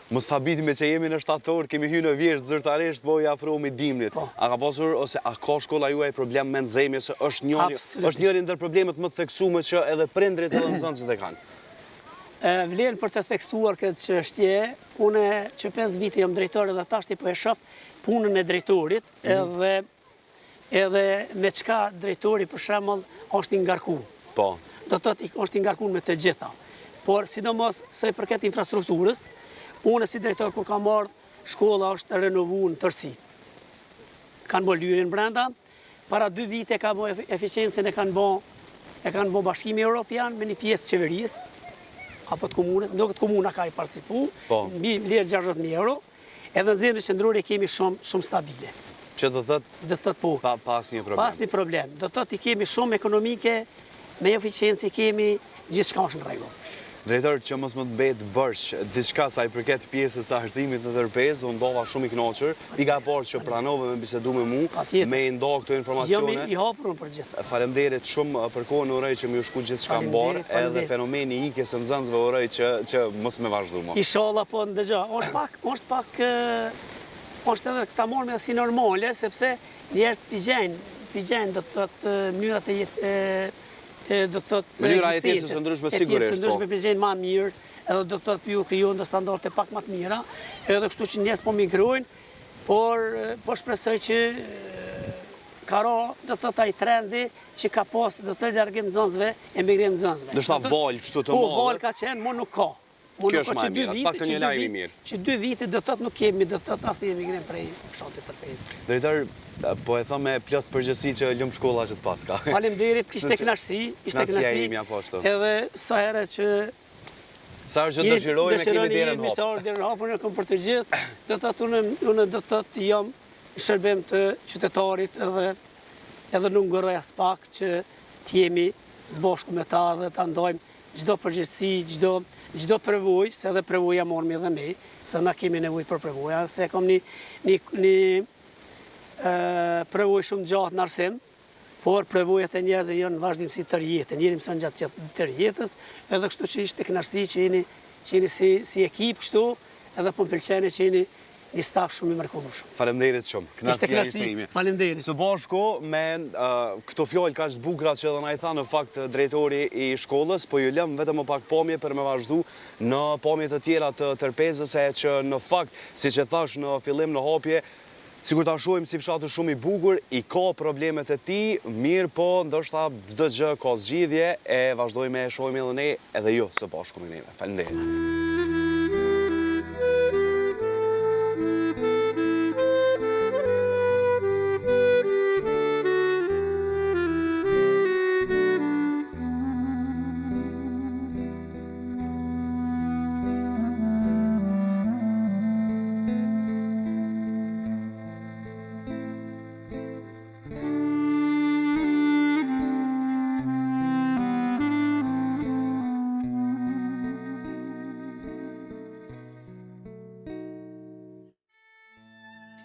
mos ta bitime që jemi në shtator, kemi hyrë në vjesht zyrtarisht, po i afrohemi dimnit. A ka pasur ose a ka shkolla juaj problem me nxemje se është njëri ndër problemet më të theksuara që edhe prindrit edhe nxënësit e kanë? Vlen për të theksuar këtë çështje, unë që 5 vite jam drejtor edhe tashti po e shoh punën e drejtorit, edhe me çka drejtori për shembull është i ngarkuar. Po. Do të thotë është i ngarkuar me të gjitha. Por sidomos sa i përket infrastrukturës, unë si drejtor kur kam marrë, shkolla është renovuar në tërësi. Kanë bërë lyerjen brenda, para 2 vite ka bërë eficiencën e kanë bërë Bashkimi Evropian me një pjesë të qeverisë apo të komunës, ndoshta komuna ka i participu, mbi vlerë 60.000 euro, edhe nxemjet qendrore kemi shumë stabile. Që do thotë po. Pas një problem. Pas një problem. Do thotë i kemi shumë ekonomike, me eficiencë kemi gjithçka është në rregull. Drejtor, që mos më të bëhet bërsh, diçka sa i përket pjesës së arsimit në tërpezë, unë ndova shumë i kënaqur. Pika e parë që pranove me bisedu me mu, me i ndo këto informacione. Jo, i hapur për gjithë. Faleminderit shumë për kohën, uroj që më ju shku gjithçka mbar, edhe fenomeni i ikjes së nxënësve uroj që mos me vazhdu më. Inshallah, po ndëgjoj, është pak edhe këta morme si normale, sepse njerëz pigjen do të thotë mënyrat e do të thotë mënyra e jetesës së ndryshme sigurisht. Ndryshme pigjen më mirë, edhe do të thotë ju krijon do standarde pak më të mira, edhe kështu që njerëz po migrojnë, por shpresoj që ka do të thotë ai trendi që ka pas do të largim nxënësve, emigrim nxënësve. Do të thotë val kështu të madhe. Po val ka qenë, mo nuk ka. Kjo është më e mirë, pak të një lajm i mirë. Që 2 vite do të thotë nuk kemi, do të thotë asnjë emigrim prej fshatit tërpezë. Drejtor, po e them me plot përgjegjësi që lëm shkolla që të paska. Faleminderit, ishte kënaqësi, edhe sa herë që sa herë që dëshirojmë kemi derën hap. Dëshironi derën hapur kom për të gjithë, do të thotë unë do të thotë jam në shërbim të qytetarit edhe nuk ngëroj as pak që të jemi së bashku me ta dhe ta ndajmë çdo përgjegjësi, çdo përvojë, se edhe përvoja mormi edhe me, se na kemi nevojë për përvoja, se kam një përvojë shumë gjatë në arsim, por përvojat e njerëzve janë në vazhdimsi tërë jetën, jeni mëson gjatë tërë jetës, edhe kështu që ishte kënaqësi që jeni si ekip kështu, edhe po m'pëlqen që jeni një staf shumë i mrekullueshëm. Faleminderit shumë. Kënaqësia ishte ime. Faleminderit. Së bashku me këto fjalë kaq të bukura që edhe na i tha në fakt drejtori i shkollës, po ju lëm vetëm më pak pamje për me vazhdu në pamje të tjera të tërpezës, e që në fakt, siç e thash në fillim në hapje, sikur ta shohim si fshati shumë i bukur, i ka problemet e tij, mirë po ndoshta çdo gjë ka zgjidhje, e vazhdojmë e shohim edhe ne edhe ju së bashku me neve. Faleminderit.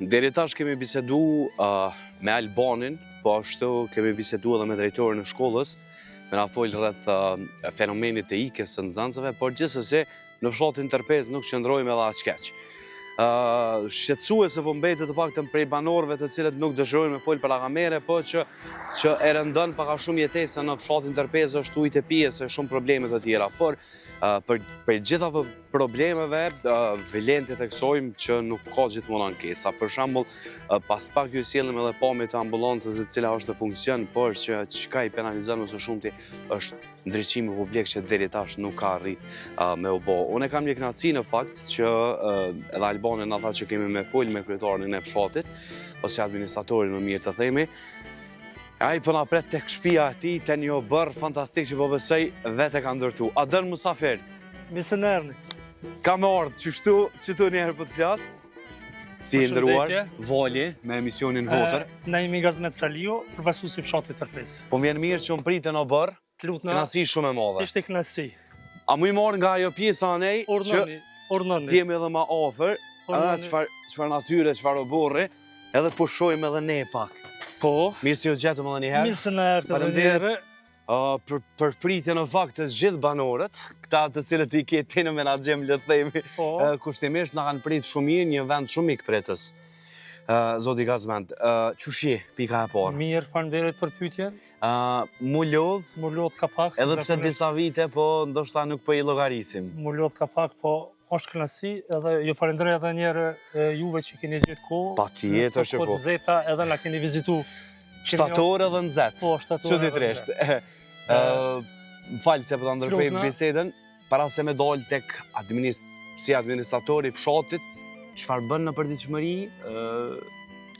Deri tash kemi bisedu me Albanin, po ashtu kemi bisedu edhe me drejtorin e shkollës, me na fol rreth fenomenit të ikjes së nxënësve, por gjithsesi në fshatin tërpezë nuk qëndrojmë edhe as keq. shqetësuese po mbetet të paktën prej banorëve të cilët nuk dëshirojnë me fol para kamere, po që e rëndon paka shumë jetesa në fshatin Tërpezë, është ujë e pijes e shumë probleme të tjera. Por për gjitha të problemeve, vlen të theksojmë që nuk ka gjithmonë ankesa. Për shembull, pas pak ju sjellim edhe pamje të ambulancës e cila është në funksion, por që çka i penalizon më së shumti është ndriçimi publik që deri tash nuk ka arrit me u bë. Unë kam një kënaqësi në fakt që edhe Albani na tha që kemi me fol me kryetarin e fshatit, ose administratorin më mirë të themi. Ai po na pret tek shtëpia e tij, te një bërr fantastik që po besoj vetë ka ndërtu. A dën musafir? Mirë se në erdhni. Kam ardhur, çtu një herë po të flas. Si e ndëruar, Voli me emisionin Votër. Na jemi Gazmet Saliu, përfaqësuesi i fshatit Tërpezë. Po vjen mirë që un pritet në bërr. Kënaqësi shumë e madhe. Ishte kënaqësi. A mu i marr nga ajo pjesa anej që urdhëni. Jemi edhe më afër, edhe çfarë natyre, çfarë burri, edhe pushojmë edhe ne pak. Po. Mirë se u gjetëm edhe një herë. Mirë se na erdhët edhe një herë. Për pritje në fakt të gjithë banorët, këta të cilët i ke ti në menaxhem le të themi, kushtimisht na kanë prit shumë mirë, një vend shumë i kpretës. Zoti Gazmend, çush je pika e parë? Mirë, faleminderit për pyetjen. Mu lodh ka pak. Edhe pse disa vite, po ndoshta nuk po i llogarisim. Mu lodh ka pak, po është kënaqësi, edhe ju falenderoj edhe një herë juve që keni gjetë kohë. Patjetër që po. Po zeta edhe na keni vizituar. Shtator edhe nxet. Po, shtator. Çuditërisht. Më falë se po ta ndërprejmë bisedën, para se me dal tek si administratori i fshatit, çfarë bën në përditshmëri,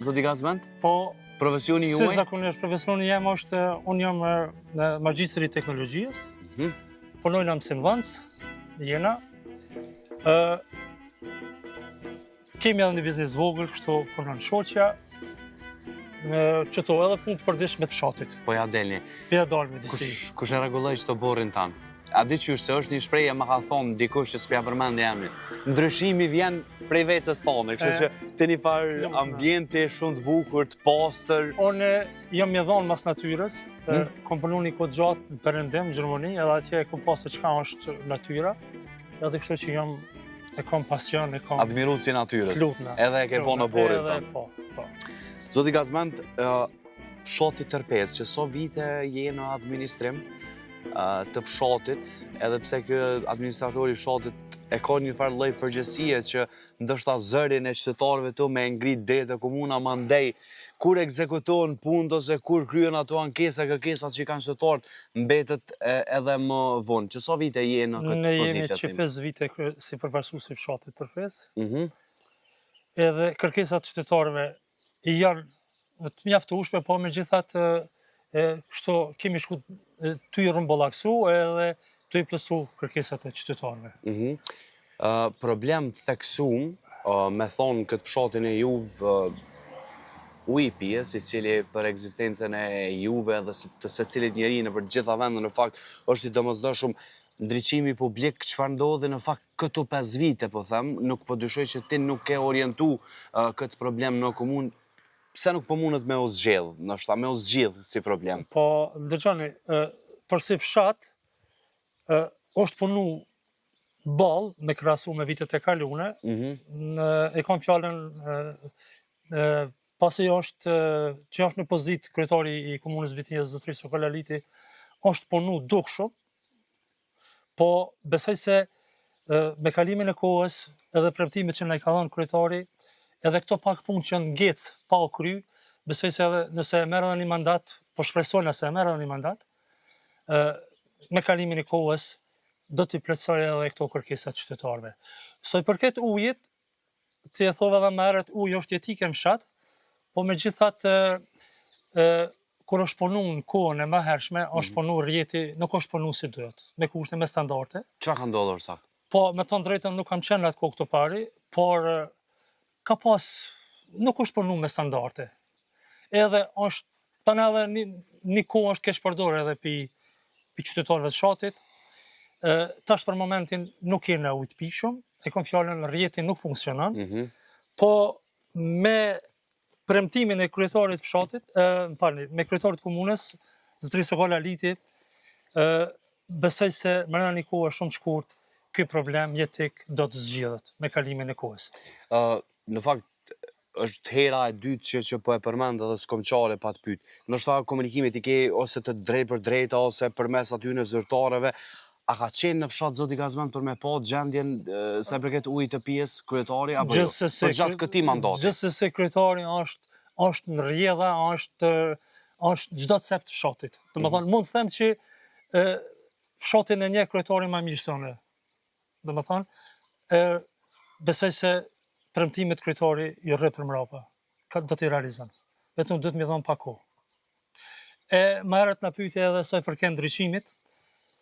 zoti Gazmend? Po, profesioni juaj? Si zakonisht profesioni jam është, unë jam magjistri i teknologjisë. Punoj në mësimdhënës, jena. Kemi edhe një biznes vogël, kështu punon shoqja. Qëto edhe punë të përditshme të fshatit. Po ja delni. Po ja dalmi disi. Kush e rregulloi çto borrin tan? A di qysh se është një shprehje më ka thonë dikush që s'pja përmend emrin. Ndryshimi vjen prej vetes tonë, kështu që te një farë ambienti shumë të bukur, të pastër. Unë jam i dhënë mas natyrës, kam punuar një kohë gjatë në Perëndim, në Gjermani, edhe atje kam pasur çka është natyra. Edhe kështu që e kam pasion, e kam admirues i natyrës. Edhe e ke po në borrin tan. Po. Zoti Gazmend, fshati Tërpezë, që so vite je në administrim të fshatit, edhe pse kjo administratori i fshatit e ka një farë lloj përgjegjësie që ndoshta zërin e qytetarëve të me ngrit deri te komuna mandej, kur ekzekutohen punët ose kur kryen ato ankesa, kërkesat që kanë qytetarët, mbetet edhe më vonë. Që so vite je në këtë pozitë? Ne jemi 5 vite si përfaqësues i fshatit Tërpezë. Edhe kërkesat qytetarëve janë të mjaftueshme, po megjithatë kështu kemi shku ty i rrumbullaksu edhe ty i plotsu kërkesat e qytetarëve. Problem theksum, me thonë këtë fshatin e Juve, ujë i pijes, i cili për ekzistencën e Juve dhe të secilit njeri në për gjitha vendën në fakt është i domosdoshëm. Ndriçimi publik, çfarë ndodhi në fakt këtu 5 vite, po them, nuk po dyshoj që ti nuk e orientu këtë problem në komunë. Pse nuk po mundet me u zgjedh, ndoshta me u zgjidh si problem? Po, dëgjoni, për si fshat, është punu ball me krahasu me vitet e kaluara. E kam fjalën pasi që është në pozitë kryetari i komunës Vitnjës, zotëri Sokol Aliti, është punu dukshëm, po besoj se me kalimin e kohës edhe premtimet që na i ka dhënë kryetari, edhe këto pak punë që ngec pa u kry, besoj se edhe nëse e merr një mandat, po shpresoj nëse e merr një mandat, me kalimin e kohës do t'i plotësoj edhe këto kërkesa të qytetarëve. Sa i përket ujit, ti e thova edhe më herët, uji është jetike në fshat, po megjithatë kur është punu në kohën e mëhershme, është punu rjeti, nuk është punu si duhet, me kushte me standarde. Çfarë ka ndodhur sa? Po, me thënë drejtën nuk kam qenë atë kohë këto pari, por ka pas, nuk është punu me standarde. Edhe është, tani edhe një kohë është keq përdorur edhe pi qytetarëve të fshatit. Tash për momentin nuk jene ujë të pishëm, e kam fjalën rjeti nuk funksionon, po me premtimin e kryetarit të fshatit, me kryetarit të komunës, zotëri Sokol Aliti, besoj se më një kohë shumë shkurt ky problem jetik do të zgjidhet me kalimin e kohës. Në fakt, është hera e dytë që po e përmend edhe s'kom qare pa të pyet. Ndoshta komunikimit i ke ose të drejt për drejta ose përmes aty në zyrtarëve, a ka qenë në fshat Zoti Gazmend për me pa gjendjen sa i përket ujit të pijes kryetari apo jo? Për gjatë këtij mandati. Gjithsesi kryetari është në rrjedha, është çdo cep të fshatit. Domethënë mund të them që fshatin e një kryetari më mirë se unë. Domethënë besoj se premtimet kryetari i rrë për mrapa. Do t'i realizon. Vetëm duhet më dhon pak kohë. Më herët na pyeti edhe sa i përket ndriçimit.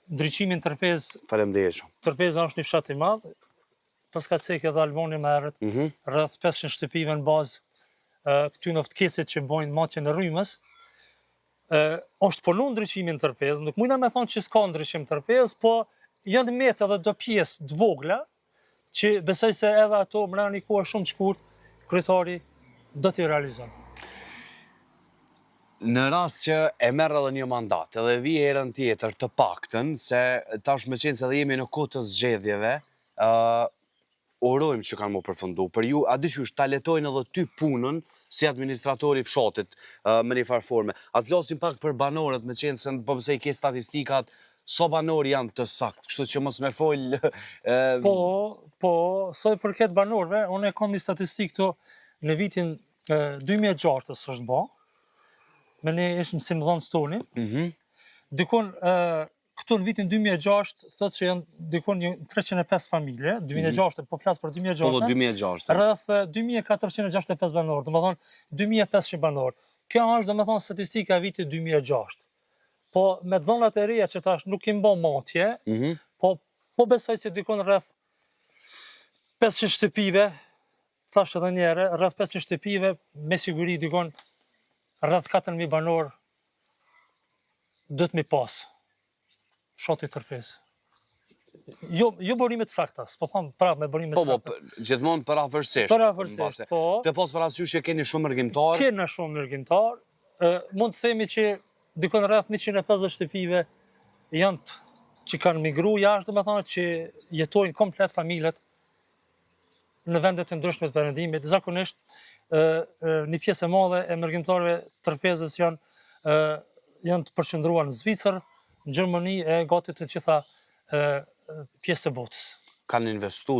Ndriçimin Tërpez. Faleminderit shumë. Tërpeza është një fshat i madh. Pas ka cekë edhe Albani më herët. Rreth 500 shtëpive në bazë këty në ftkesit që bojnë matjen e rrymës. Është punu ndriçimin Tërpez. Nuk mundem me thonë që s'ka ndriçim Tërpez, po janë metë edhe do pjesë të vogla që besoj se edhe ato më një kohë shumë të shkurt, kryetari do t'i realizon. Në rast që e merr edhe një mandat, edhe vi herën tjetër të paktën, se tash me qenë se edhe jemi në kohë të zgjedhjeve, urojmë që kanë më përfundu. Për ju, a dish ta letojnë edhe ty punën si administratori fshatit me një farë forme. A të flasim pak për banorët, me qenë se po pëse i ke statistikat, so banorë janë të sakt, kështu që mos me fol... Po, sa i përket banorëve, unë e kam një statistikë këto në vitin 2006 është ba, me ne ishë mësim dhënë stoni. Dikon, këtu në vitin 2006, thot që janë dikon 305 familje, 2006, po flasë për 2006, po 2006, rrëth 2465 banorë, dhe më thonë 2500 banorë. Kjo është, dhe më thonë, statistika e vitit 2006. Po me dhënat e reja që tash nuk im bo matje, po besoj se dikon rrëth 500 shtëpive, thash edhe njere, rrëth 500 shtëpive, me siguri dikon rrëth 4000 banor dhëtë mi pas. Fshati Tërpez. Jo bërimet saktas, po thonë prapë me bërimet saktas. Po, gjithmonë për afërsisht. Për afërsisht, po. Të pas për asysh që keni shumë mërgjimtar. Kena shumë mërgjimtar. Mund të themi që dikon rrëth 150 shtëpive janë që kanë migru jashtë, dhe me thonë që jetojnë komplet familjet në vendet e ndryshme të perëndimit. Zakonisht, një pjesë e madhe e mërgjimtarëve Tërpezës janë të përqendruar në Zvicër, në Gjermani e gati të gjitha pjesë të botës. Kanë investu,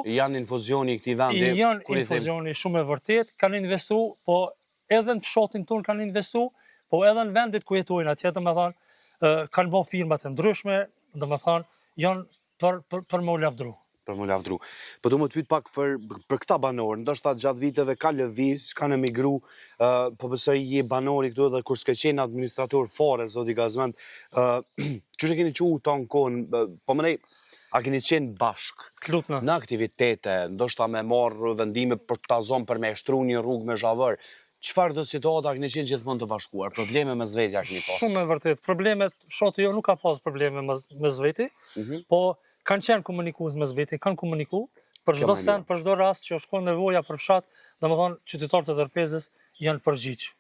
janë infuzioni i këtij vendi. Janë infuzioni shumë e vërtet, kanë investu, po edhe në fshatin tonë kanë investu, po edhe në vendit ku jetojnë atje, dhe me thonë, kanë bo firmat e ndryshme, dhe me thonë, janë për më u lavdru. Për më lavdru. Po du më të pyet pak për këta banorë, ndoshta gjatë viteve ka lëviz, kanë emigru, po besoj je banori këtu edhe kur s'ke qenë administrator fare, Zoti Gazmend, që që keni qenë tonë kohën, po më nej, a keni qenë bashk në aktivitete, ndoshta me marrë vendime për ta zonë për me shtru një rrugë me zhavër, çfarë do situata keni qenë gjithmonë të bashkuar? Probleme me zvetja keni pas? Shumë e vërtet. Problemet, fshati jo nuk ka pas probleme me zveti, po kanë qenë komunikues me zveti, kanë komuniku për çdo send, për çdo rast që shkon nevoja për fshat, domethënë qytetarët e Tërpezës janë përgjigj.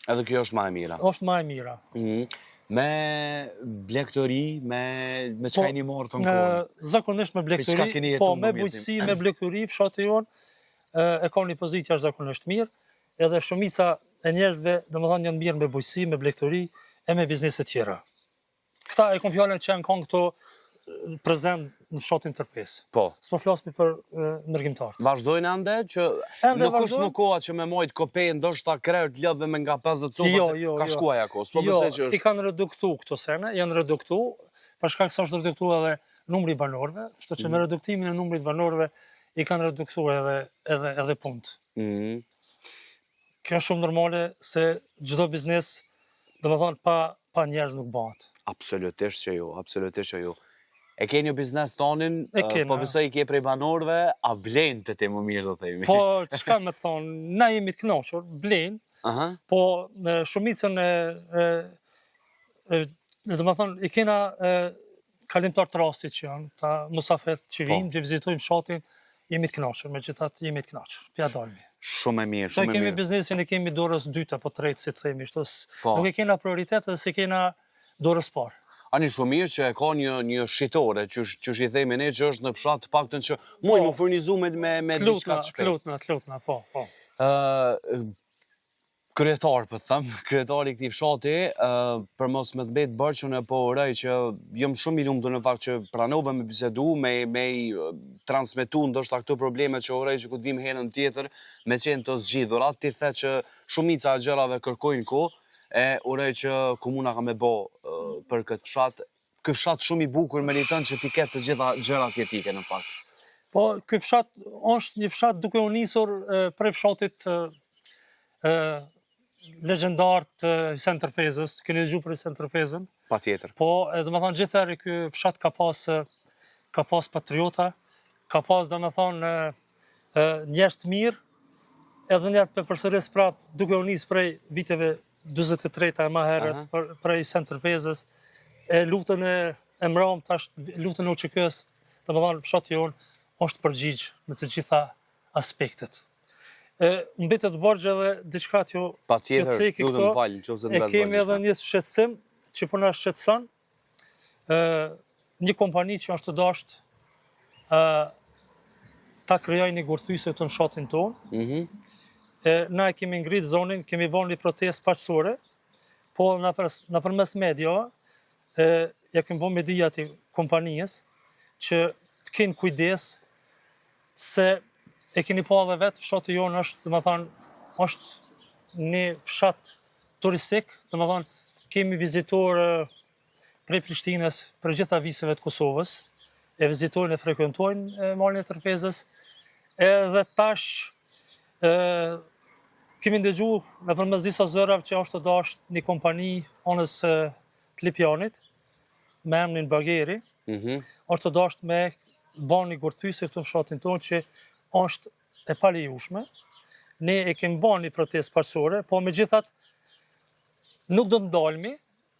Edhe kjo është më e mira. Është më e mira. Me blegtori, me çka jeni marrë tonë kohën? Zakonisht me blegtori, po me bujqësi, me blegtori, fshati jonë e ka një pozitë jashtëzakonisht mirë, edhe shumica e njerëzve, domethënë janë mirë me bujqësi, me blegtori e me biznese tjera. Këta e kom fjallën që janë kanë këto prezent në fshatin Tërpezë. Po. S'po flasmi për mërgjimtarët. Vazhdojnë ande që nuk është më koha që me mojt kopej ndoshta krejt lëdhe me nga 50 cupa se ka shkuaj akos. Jo, i kanë reduktu këto sene, janë reduktu, për shkak se është reduktu edhe numri banorëve, kështu që me reduktimin e numrit banorëve i kanë reduktu edhe punët. Kjo është shumë normale se çdo biznes, domethënë pa njerëz nuk bëhet. Absolutisht që jo, absolutisht që jo. E ke një biznes tonin, po besoj i ke prej banorëve, a blenë të te më mirë do themi? Po, çka me thonë, na jemi të kënaqur, blenë, po në shumicën do me thonë, i kena kalimtar të rastit që janë, ta musafet që vinë, që vizitojmë fshatin, jemi të kënaqur, megjithatë jemi të kënaqur, pja dalmi. Shumë e mirë, shumë e mirë. Ne kemi biznesin e kemi dorës dyta, po tretë, si të themi, nuk e kena prioritet dhe se kena dorës parë. Ani shumë mirë që e ka një shitore, që i themi ne që është në fshat të paktën që muj më furnizu me diçka të shpejt. Klutna, po. Kryetar, për të thëmë, kryetari i këtij fshati, për mos me të mbet bërqën e po urej që jam shumë i lumtur në fakt që pranove me bisedu, me i transmetu ndoshta këto problemet që urej që ku të vim herën tjetër, me qenë të zgjidhura, ti the që shumica e gjërave kërkojnë kohë, e urej që komuna ka me bo për këtë fshat. Ky fshat shumë i bukur meriton që ti ketë të gjitha gjërat jetike në fakt. Po, ky fshat është një fshat duke u nisur prej fshatit legjendar të Sen Tërpezës, keni dëgju për Sen Tërpezën? Patjetër. Po, domethënë gjithëherë ky fshat ka pas patriota, ka pas domethënë njerëz të mirë, edhe njerëz të përsëris prap duke u nis prej viteve 43 e më herët prej Sen Tërpezës, e luftën e mram tash luftën e UÇK-s, domethënë fshati jon është përgjigj në të gjitha aspektet. Mbetet borxh edhe diçka që patjetër, lutem fal, nëse e kemi edhe një shqetësim që po na shqetëson. Një kompani që është të dashur ta krijojë një gurthyse të në fshatin tonë. Na e kemi ngrit zonin, kemi bërë një protestë paqësore, po nëpërmes mediave ja kemi bërë media të kompanisë që të kenë kujdes se e keni pa edhe vetë, fshati jonë është, është një fshat turistik, kemi vizitorë prej Prishtinës për gjitha viseve të Kosovës, e vizitojnë e frekuentojnë malin e Tërpezës, edhe tash kemi ndëgju nëpërmes disa zërave që është të dashur një kompani anës të Lipjanit, me emrin Bageri, është të dashur me bën një gurthyse këtu në fshatin tonë që është e palejueshme. Ne e kemi bën një protestë paqësore, po megjithatë nuk do të ndalemi,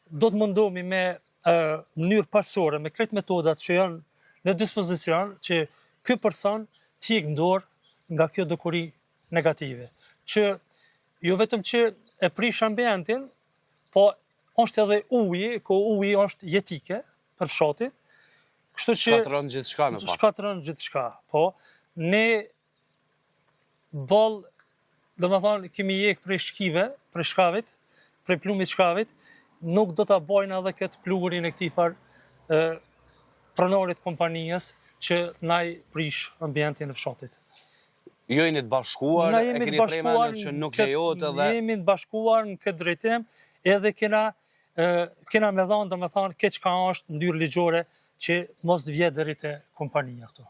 do të mundohemi me mënyrë paqësore, me krejt metodat që janë në dispozicion që ky person të ikë në dorë nga kjo dukuri negative. Që jo vetëm që e prish ambientin, po është edhe uji, ku uji është jetike për fshatin. Kështu që shkatërron gjithçka në fakt. Shkatërron gjithçka, po. Ne domethënë kemi jek prej shkive, prej shkavit, prej plumit shkavit, nuk do ta bojnë edhe këtë pluhurin e këtij pronarit kompanisë që na i prish ambientin e fshatit. Jo jeni të bashkuar, e keni premtuar që nuk lejohet edhe. Ne jemi të bashkuar në këtë drejtim, edhe kena me dhënë domethënë keq ka është në ndyrë ligjore që mos të vjet deri te kompania këtu.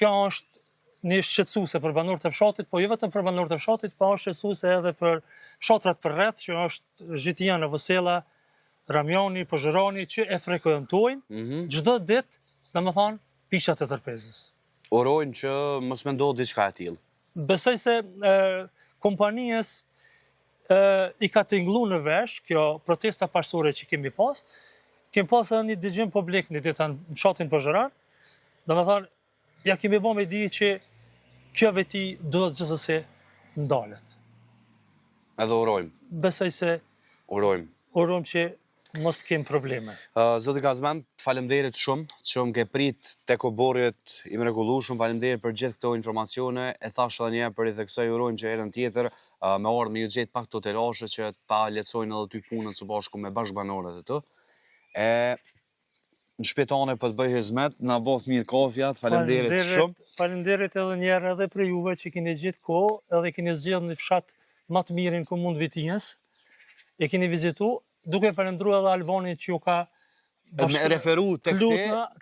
Kjo është një shqetësuese për banorët e fshatit, po jo vetëm për banorët e fshatit, po është shqetësuese edhe për fshatrat përreth, që është Zhitiana, Vosella, Ramjani, Pozhërani, që e frekuentojnë çdo ditë, domethënë, piqat e Tërpezës. Urojnë që mos me ndodhë diçka e tillë. Besoj se kompanisë i ka tingëllu në vesh kjo protesta paqësore që kemi pas edhe një dëgjim publik në ditë në fshatin Pozhëran, domethënë ja kemi bërë me di që kjo veti do të gjithsesi ndalet. Edhe urojmë. Besoj se urojmë që mos të kemë probleme. Zoti Kazman, të falemderit shumë që më ke prit tek oborrit i mrekullueshëm, falemderit për gjithë këto informacione, e thash edhe një herë për i theksoj urojmë që herën tjetër me ardhmë me ju gjetë pak të telashe që ta lehtësojnë edhe ty punën së bashku me bashkëbanorët e të. Në shpejtane për të bëj hizmet, na both mirë kafjat, falemderit shumë. Falemderit edhe një herë edhe për juve që keni gjithë kohë, edhe keni zgjedhur një fshat më të mirin ku mund Vitinjës. E keni vizitu, duke falemndruar edhe Albanin që ju ka referu tek te.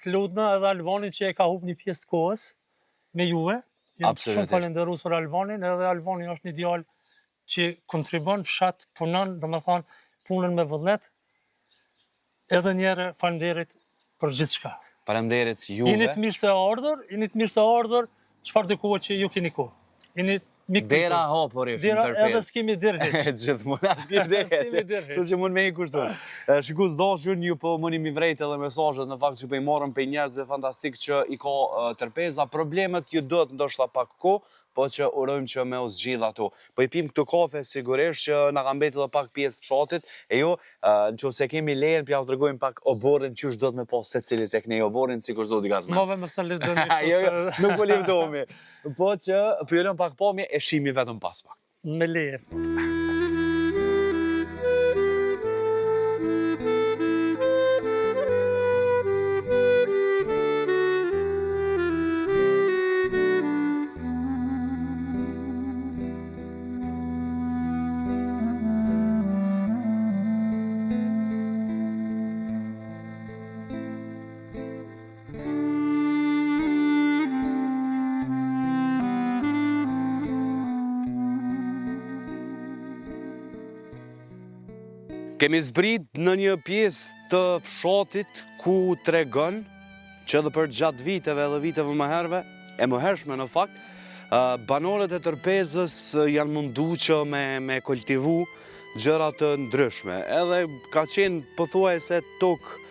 Të lutna edhe Albanin që e ka humbur një pjesë të kohës me juve. Jam shumë falenderues për Albanin, edhe Albani është një djalë që kontribon fshat, punon, domethënë punën me vullnet. Edhe një herë falemnderit për gjithçka. Faleminderit juve. Jeni të mirë se ardhur, çfarë do kohë që ju keni kohë. Jeni mik. Dera hapur është në Tërpezë. Edhe s'kemi derë hiç. Gjithmonë s'kemi derë. Kështu që mund me i kushton. Shikues dashur, ju po mundi mi vrejt edhe mesazhet në fakt që po i morëm pe njerëzve fantastik që i ka Tërpeza. Problemet ju duhet ndoshta pak kohë, po që urojmë që me u zgjidh ato. Po i pim këtu kafe sigurisht që na ka mbetur edhe pak pjesë fshatit, e jo, nëse kemi lejen, pja u tregojmë pak oborrin çysh do të me pas secili tek ne oborrin sikur zoti gazman. Move më sa lëdoni. Jo, nuk po lëvdohemi. Po që pyetëm pak pamje e shihemi vetëm pas pak. Me leje. Kemi zbrit në një pjesë të fshatit ku tregon që edhe për gjatë viteve dhe viteve më herve, e më hershme në fakt, banorët e Tërpezës janë mundu që me kultivu gjëra të ndryshme. Edhe ka qenë pothuajse tokë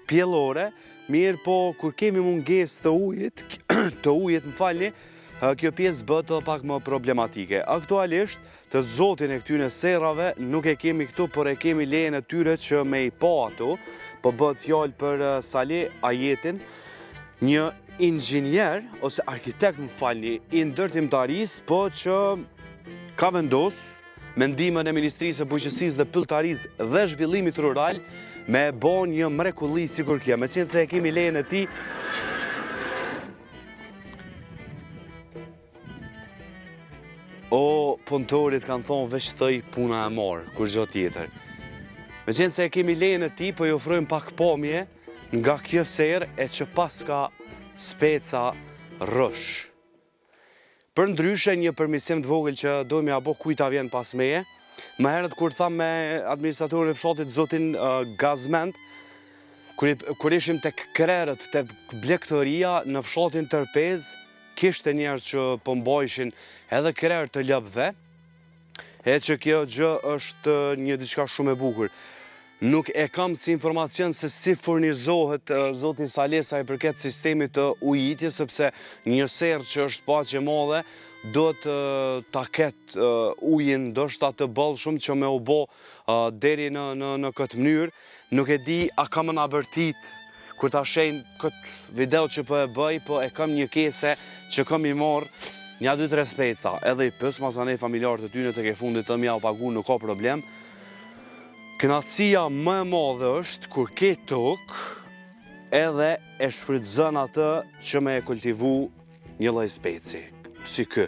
pjellore, mirë po kur kemi mungesë të ujit, më falni, kjo pjesë bëhet pak më problematike. Aktualisht, të zotin e këtyne serrave nuk e kemi këtu, por e kemi lejen e tyre që me i pa ato, po bëhet fjalë për Saleh Ajetin, një inxhinier ose arkitekt, më falni, i ndërtimtarisë, po që ka vendos me ndihmën e Ministrisë së Bujqësisë dhe Pylltarisë dhe Zhvillimit Rural me bon një mrekulli sikur kjo. Meqense se e kemi lejen e tij, o punëtorit kanë thonë veç thëj puna e marë, kur gjë tjetër. Meqense se e kemi lejen e tij, po i ofrojmë pak pamje nga kjo serë e që pas ka speca rësh. Për ndryshe një përmirësim të vogël që dojmë ja bo kujta vjen pas meje, më herët kur tham me administratorin e fshatit zotin Gazmend, kur ishim tek krerët, tek blegtoria në fshatin Tërpez, kishte njerëz që po mbajshin edhe krerë të lëbdhe, e që kjo gjë është një diçka shumë e bukur. Nuk e kam si informacion se si furnizohet zoti Saleh sa i përket sistemit të ujitjes, sepse një serë që është paqe madhe do të ta ketë ujin ndoshta të bollshëm që me u bë deri në këtë mënyrë. Nuk e di a kam na bërtit kur ta shejn këtë video që po e bëj, po e kam një kese që kam i marr një 2-3 speca, edhe i pës masanej familjarët të tyne të ke fundit të mja u pagu, nuk ka problem. Kënaqësia më e madhe është kur ke tokë edhe e shfrytëzon atë që me e kultivu një lloj speci, si kë.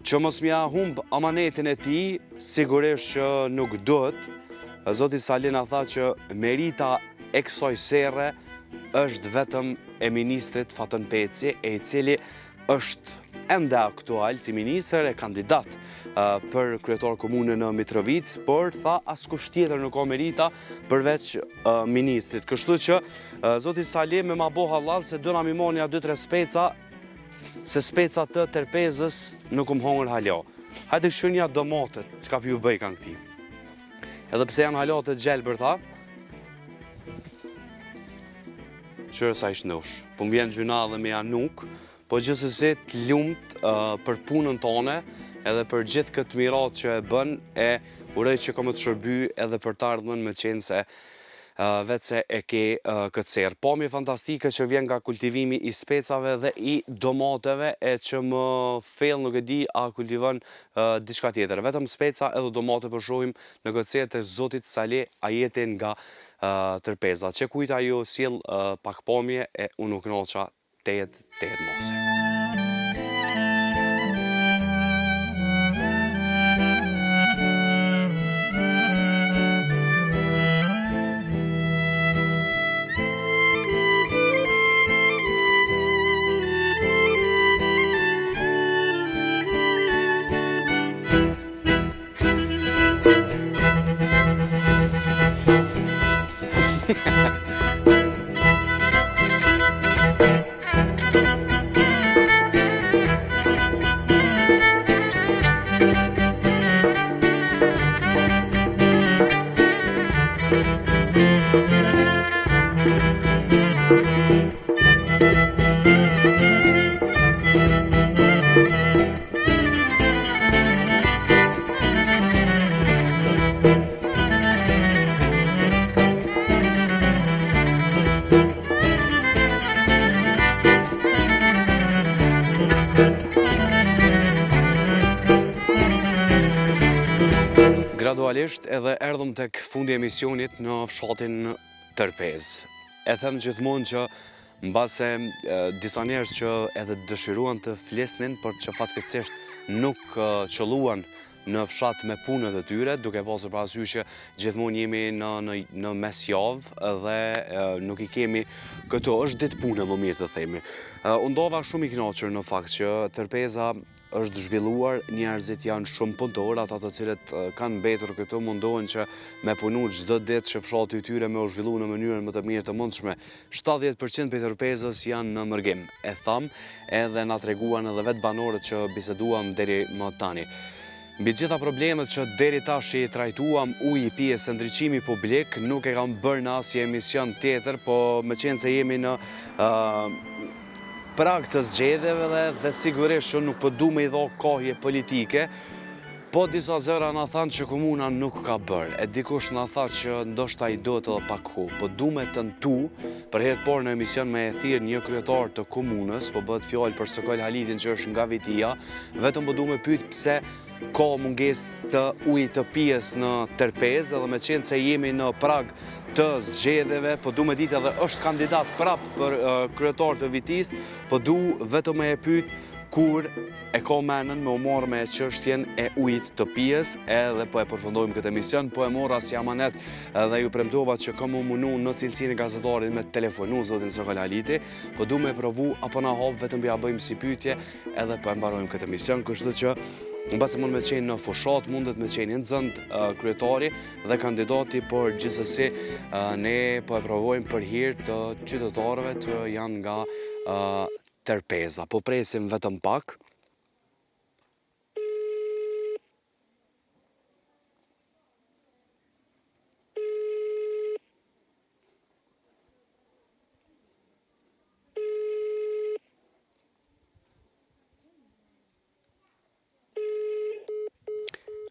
Që mos mja humb amanetin e tij, sigurisht që nuk duhet. Zoti Saleh na tha që merita e kësaj serre është vetëm e ministrit Fatën Peci, e i cili është ende aktual si ministër e kandidat për kryetar komune në Mitrovic, por tha askush tjetër nuk ka merita përveç ministrit. Kështu që zoti Saleh me ma bo halal se do na mi marrë një 2-3 speca, se speca të Tërpezës nuk më hongër hala. Hajde shënja domatet, çka pi u bëj kanë këti. Edhe pse janë hala të gjelbër tha, qërë sa ishtë nësh. Po më vjen gjuna dhe me januk, po gjithsesi të lumt për punën tone, edhe për gjithë këtë mirat që e bën, e uroj që ka më të shërby edhe për të ardhmen, me qenë se vetë se e ke këtë serë. Pamje fantastike që vjen nga kultivimi i specave dhe i domateve, e që më fell nuk e di a kultivon diçka tjetër. Vetëm speca edhe domate përshohim në këtë serë të zotit Saleh Ajetin nga Tërpeza. Që kujta ju sjell pak pamje e unë nuk knoqa 8 mose. Gradualisht edhe erdhëm tek fundi i emisionit në fshatin Tërpez. E them gjithmonë që mbase disa njerëz që edhe dëshiruan të flisnin, por që fatkeqësisht nuk qëlluan në fshat me punët e tyre, duke pasur parasysh që gjithmonë jemi në mesjavë dhe nuk i kemi këto, është ditë pune më mirë të themi. U ndova shumë i kënaqur në fakt që Tërpeza është zhvilluar, njerëzit janë shumë punëtor, ata të cilët kanë mbetur këtu mundohen që me punu çdo ditë që fshati i tyre me u zhvillu në mënyrën më të mirë të mundshme. 70% për Tërpezës janë në mërgim, e tham, edhe na treguan edhe vetë banorët që biseduam deri më tani. Mbi gjitha problemet që deri tash i trajtuam, uji, pjesë, ndriçimi publik, nuk e kam bërë në asnjë emision tjetër, po me qenë se jemi në prag të zgjedhjeve dhe sigurisht që nuk po du me i dho kohje politike, po disa zëra na thanë që komuna nuk ka bërë, e dikush na tha që ndoshta i duhet edhe pak kohë, po du me tentu, për herë por në emision me e thirr një kryetar të komunës, po bëhet fjalë për Sokol Halitin që është nga Vitia, vetëm po du me pyet pse ka mungesë të ujit të pijes në Tërpez, edhe me qenë se jemi në prag të zgjedhjeve, po du me ditë edhe është kandidat prap për kryetar të Vitis, po du vetëm me e pyet kur e ka menën me u marrë me çështjen e ujit të pijes, edhe po e përfundojmë këtë emision, po e mora si amanet dhe ju premtova që kam u munu në cilësinë e gazetarit me telefonu zotin Sokol Haliti, po du me provu apo na hap vetëm ja bëjmë si pyetje, edhe po e mbarojmë këtë emision, kështu që në base mund me qenë në fushat, mundet me qenë nxënt kryetari dhe kandidati, por gjithsesi ne po e provojmë për hir të qytetarëve që janë nga Tërpeza. Po presim vetëm pak.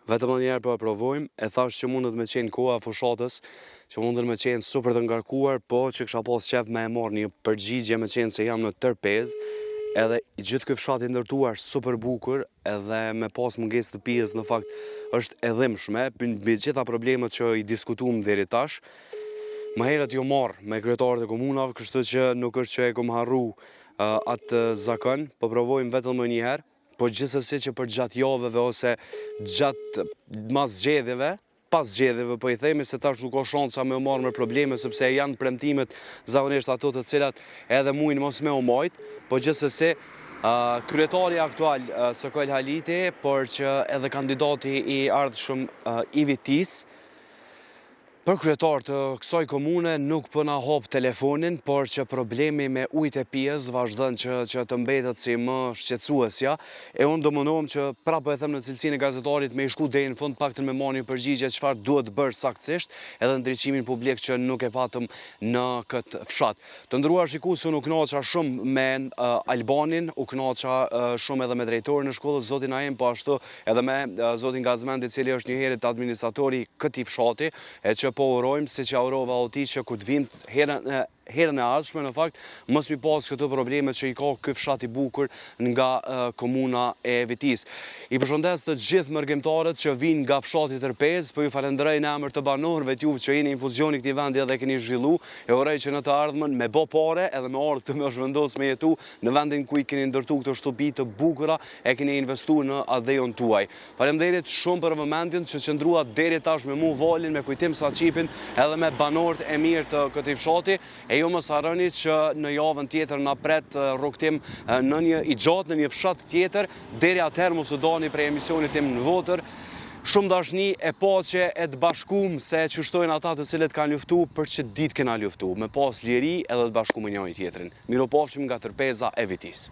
Vetëm një herë po e provojmë, e thash që mundet me qenë koha fushatës, që mundet me qenë super të ngarkuar, po që kisha pas qef me e marrë një përgjigje me qenë se jam në Tërpez, edhe gjithë ky fshat i ndërtuar super bukur, edhe me pas mungesë të pijes në fakt është e dhimbshme, mbi gjitha problemet që i diskutuam deri tash. Më herët ju marr me kryetarët e komunave, kështu që nuk është që e kom harru atë zakon, po provojmë vetëm më një herë. Po gjithsesi që për gjatë javëve ose gjatë pas zgjedhjeve po i themi se tash nuk ka shansa me u marrë me probleme sepse janë premtimet zakonisht ato të cilat edhe mujnë mos me u majt, po gjithsesi kryetari aktual Sokol Haliti, por që edhe kandidati i ardhshëm i Vitis për kryetar të kësaj komune nuk po na hap telefonin, por që problemi me ujit e pijes vazhdon që të mbetet si më shqetësuesja, e unë do mundohem që prapë e them në cilësinë e gazetarit me i shku deri në fund paktën me marrë një përgjigje çfarë duhet bërë saktësisht, edhe ndriçimin publik që nuk e patëm në këtë fshat. Të nderuar shikues, unë u kënaqa shumë me Albanin, u kënaqa shumë edhe me drejtorin e shkollës zotin Aim, po ashtu edhe me zotin Gazmend, i cili është një herët administratori këtij fshati, e që po urojmë, si që urova o ti që ku të vim herën e ardhshme, në fakt, mos mi pas këto problemet që i ka ky fshat i bukur nga komuna e Vitis. I përshëndes të gjithë mërgjimtarët që vinë nga fshati Tërpez, po ju falenderoj në emër të banorëve t'juve që jeni në infuzioni këtij vendi edhe keni zhvillu, e uroj që në të ardhmen me bë pare edhe me ardhmë të më zhvendos me jetu në vendin ku i keni ndërtu këto shtëpi të bukura, e keni investuar në adejon tuaj. Faleminderit shumë për momentin që qëndruat deri tash me mu Valin, me Kujtim Sallaqipin, edhe me banorët e mirë të këtij fshati. E ju mos harroni që në javën tjetër na pret rrugtim në një fshat tjetër, deri atëherë mos u doni prej emisionit tim në Votër. Shumë dashni e paqe e të bashkuar se çështojnë ata të cilët kanë luftuar për që ditë kena luftuar, me pas liri edhe të bashkuar me njëri tjetrin. Miropafshim nga Tërpeza e Vitis.